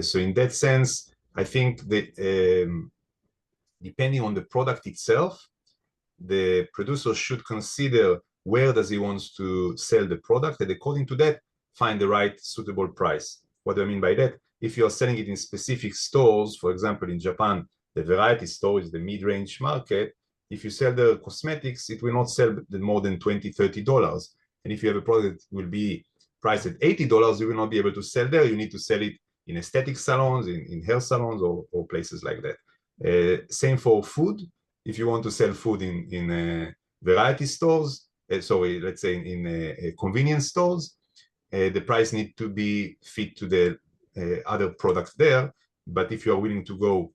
So in that sense, I think that depending on the product itself, the producer should consider where does he want to sell the product, and according to that, find the right suitable price. What do I mean by that? If you're selling it in specific stores, for example, in Japan, the variety store is the mid-range market. If you sell the cosmetics, it will not sell more than $20, $30. And if you have a product that will be priced at $80, you will not be able to sell there. You need to sell it in aesthetic salons, in hair salons, or places like that. Same for food. If you want to sell food in variety stores, let's say in convenience stores, the price need to be fit to the other products there. But if you are willing to go,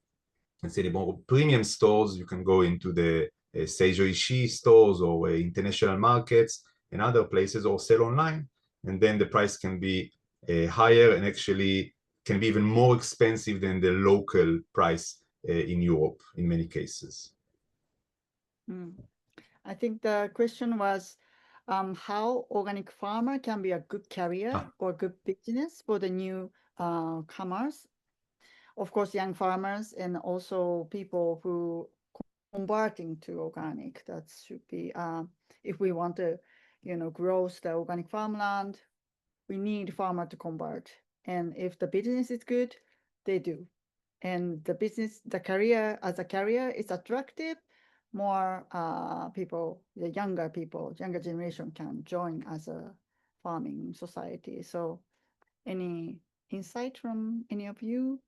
let's say, the more premium stores, you can go into the Seijo Ishii stores or international markets and other places, or sell online. And then the price can be higher and actually can be even more expensive than the local price in Europe in many cases. I think the question was how organic farmer can be a good carrier or good business for the new comers. Of course, young farmers and also people who converting to organic. That should be if we want to, grow the organic farmland, we need farmer to convert. And if the business is good, they do. And the business, the career as a career is attractive, more people, the younger people, younger generation can join as a farming society. So any insight from any of you?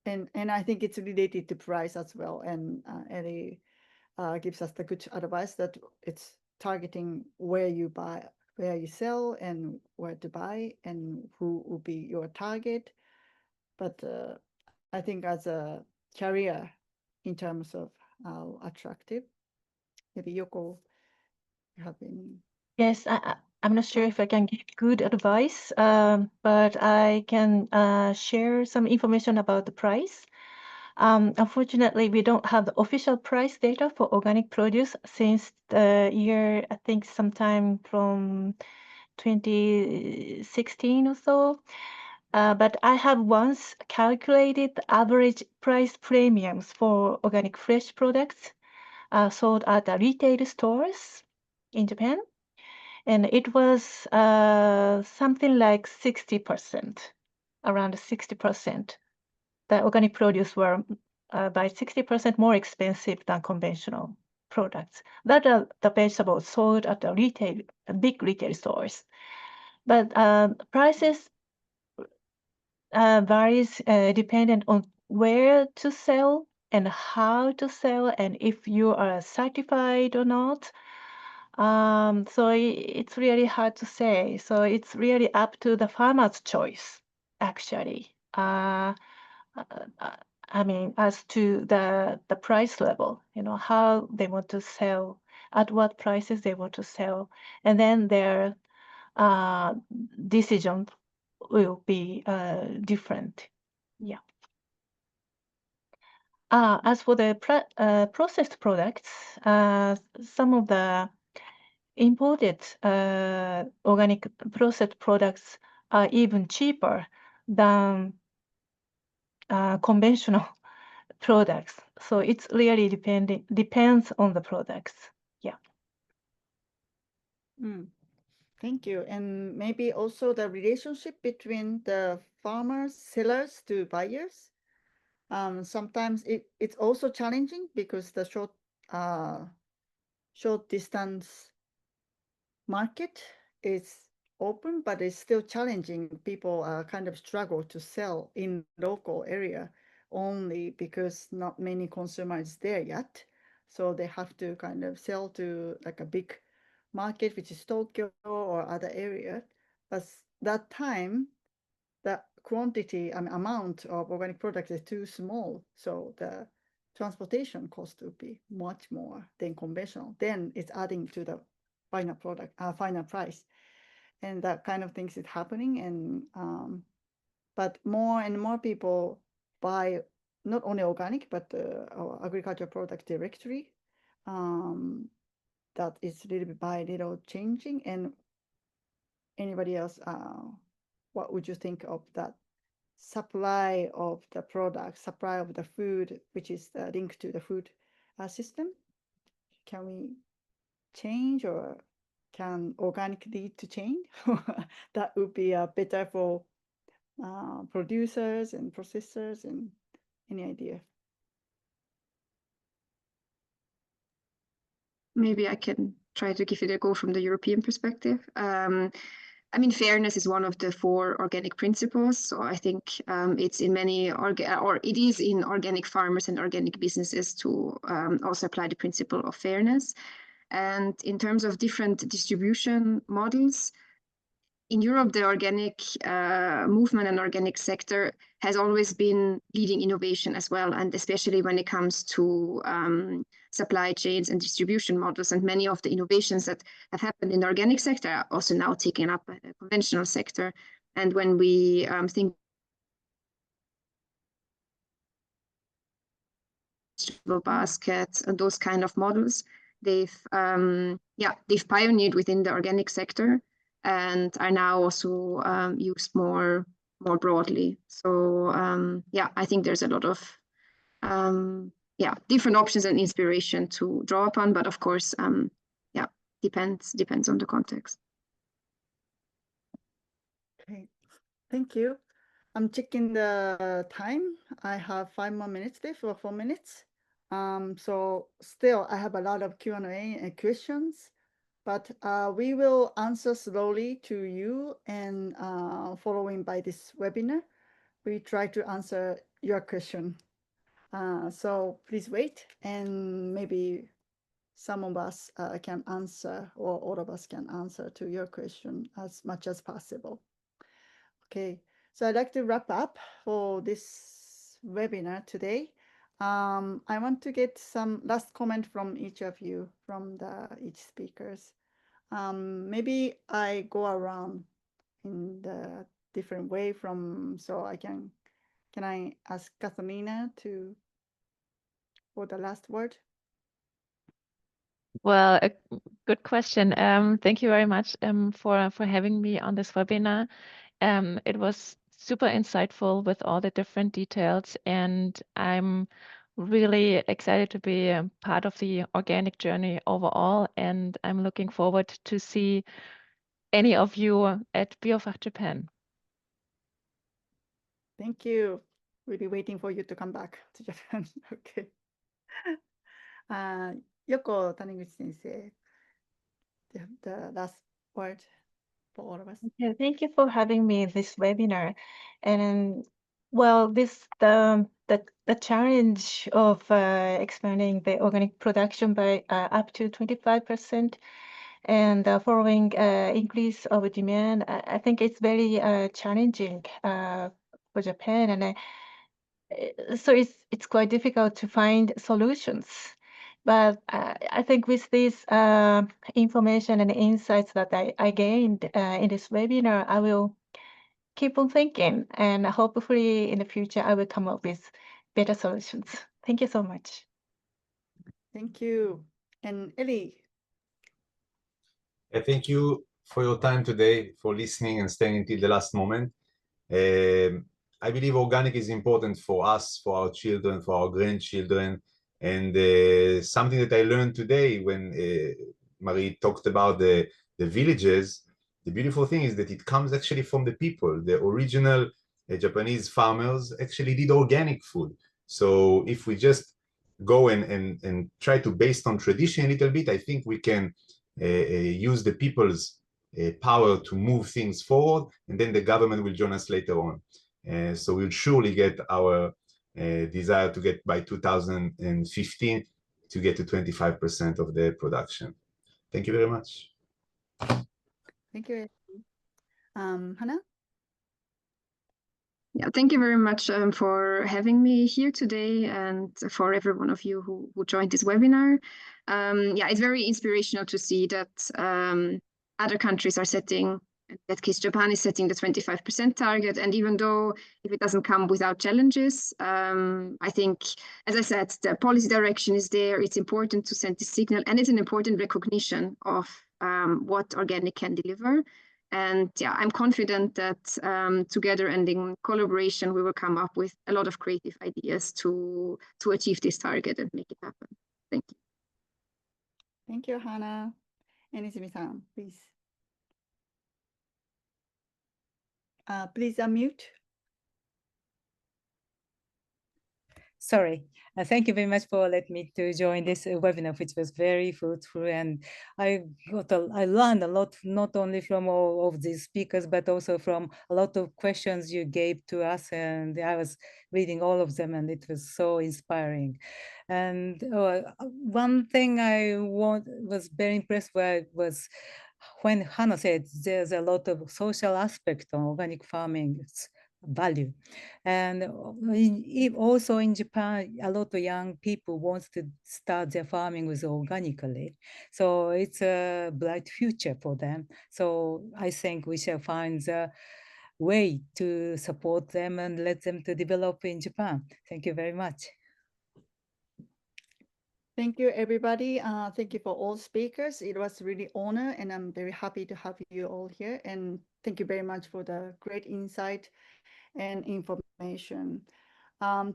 And I think it's related to price as well. And Ellie gives us the good advice that it's targeting where you buy, where you sell, and where to buy, and who will be your target. But I think as a career, in terms of how attractive, maybe Yoko, you have any? Yes, I'm not sure if I can give good advice, but I can share some information about the price. Unfortunately, we don't have the official price data for organic produce since the year, I think sometime from 2016 or so. But I have once calculated the average price premiums for organic fresh products sold at the retail stores in Japan. And it was something like 60%, around 60%. The organic produce were by 60% more expensive than conventional products. That are the vegetables sold at the retail, big retail stores. But prices varies dependent on where to sell and how to sell and if you are certified or not. So it's really hard to say. So it's really up to the farmer's choice, actually. I mean, as to the price level, how they want to sell, at what prices they want to sell, and then their decision will be different. Yeah. As for the processed products, some of the imported organic processed products are even cheaper than conventional products. So it's really depends on the products. Yeah. Thank you. And maybe also the relationship between the farmers, sellers to buyers. Sometimes it's also challenging because the short distance market is open, but it's still challenging. People kind of struggle to sell in local area only because not many consumers there yet. So they have to kind of sell to like a big market, which is Tokyo or other area. But that time, the quantity and amount of organic products is too small. So the transportation cost would be much more than conventional. Then it's adding to the final product, final price. And that kind of things is happening. And but more and more people buy not only organic, but our agricultural product directly. That is little bit by little changing. And anybody else, what would you think of that supply of the product, supply of the food, which is the link to the food system? Can we change, or can organic lead to change? That would be better for producers and processors, and any idea? Maybe I can try to give it a go from the European perspective. I mean, fairness is one of the 4 organic principles. So I think it's in many it is in organic farmers and organic businesses to also apply the principle of fairness. And in terms of different distribution models, in Europe, the organic movement and organic sector has always been leading innovation as well, and especially when it comes to supply chains and distribution models. And many of the innovations that have happened in the organic sector are also now taken up by the conventional sector. And when we think baskets and those kind of models, they've pioneered within the organic sector and are now also used more broadly. So I think there's a lot of different options and inspiration to draw upon, but of course depends on the context. Okay, thank you. I'm checking the time. I have 5 more minutes left, or 4 minutes. So still, I have a lot of Q&A and questions, but we will answer slowly to you, and following by this webinar, we try to answer your question. So please wait, and maybe some of us can answer, or all of us can answer to your question as much as possible. Okay, so I'd like to wrap up for this webinar today. I want to get some last comment from each of you, from each speakers. Maybe I go around in the different way so can I ask Katharina for the last word? Well, a good question. Thank you very much for having me on this webinar. It was super insightful with all the different details, and I'm really excited to be a part of the organic journey overall, and I'm looking forward to see any of you at BioFach Japan. Thank you. We'll be waiting for you to come back to Japan. Okay. Yoko Taniguchi sensei, the last word for all of us. Yeah, thank you for having me in this webinar. And well, the challenge of expanding the organic production by up to 25% and following increase of demand, I think it's very challenging for Japan, and so it's quite difficult to find solutions. But I think with this information and insights that I gained in this webinar, I will keep on thinking, and hopefully in the future I will come up with better solutions. Thank you so much. Thank you. And Ellie. Thank you for your time today, for listening and staying until the last moment. I believe organic is important for us, for our children, for our grandchildren. And something that I learned today when Marie talked about the villages, the beautiful thing is that it comes actually from the people. The original Japanese farmers actually did organic food. So if we just go and try to based on tradition a little bit, I think we can use the people's power to move things forward, and then the government will join us later on. So we'll surely get our desire to get by 2015 to get to 25% of the production. Thank you very much. Thank you. Hanna? Yeah, thank you very much for having me here today, and for every one of you who joined this webinar. Yeah, it's very inspirational to see that other countries are setting, in that case, Japan is setting the 25% target. And even though if it doesn't come without challenges, I think, as I said, the policy direction is there. It's important to send this signal, and it's an important recognition of what organic can deliver. And yeah, I'm confident that together and in collaboration, we will come up with a lot of creative ideas to achieve this target and make it happen. Thank you. Thank you, Hanna. And Izumi-san, please. Please unmute. Sorry. Thank you very much for letting me to join this webinar, which was very fruitful, and I learned a lot, not only from all of these speakers, but also from a lot of questions you gave to us, and I was reading all of them, and it was so inspiring. And one thing I was very impressed with was when Hanna said there's a lot of social aspect on organic farming's value. And also in Japan, a lot of young people want to start their farming with organically. So it's a bright future for them. So I think we shall find the way to support them and let them to develop in Japan. Thank you very much. Thank you, everybody. Thank you for all speakers. It was really honor, and I'm very happy to have you all here. And thank you very much for the great insight and information.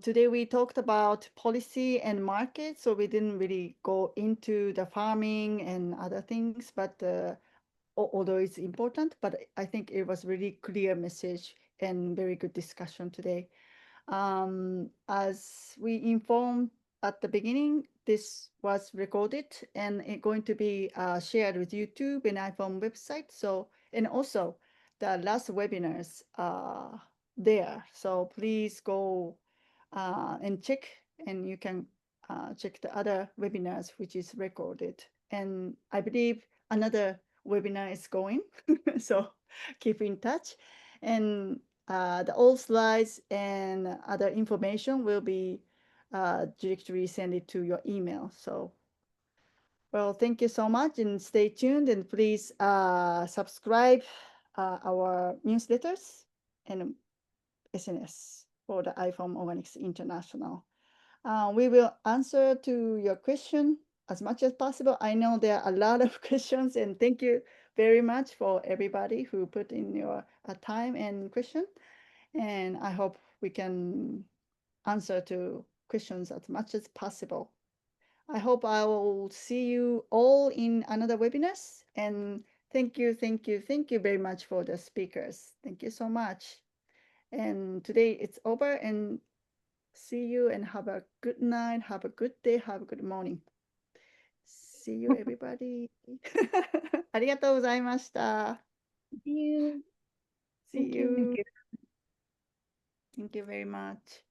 Today we talked about policy and market, so we didn't really go into the farming and other things, but although it's important, but I think it was really clear message and very good discussion today. As we informed at the beginning, this was recorded and it's going to be shared with YouTube and iPhone website. So, and also the last webinars are there. So please go and check, and you can check the other webinars which is recorded. And I believe another webinar is going, so keep in touch. And the old slides and other information will be directly send it to your email. So, well, thank you so much, and stay tuned, and please subscribe our newsletters and SNS for the iFarm Organics International. We will answer to your question as much as possible. I know there are a lot of questions, and thank you very much for everybody who put in your time and question. And I hope we can answer to questions as much as possible. I hope I will see you all in another webinars. And thank you very much for the speakers. Thank you so much. And today it's over, and see you and have a good night, have a good day, have a good morning. See you, everybody. ありがとうございました。See you. See Thank you. you. Thank you very much.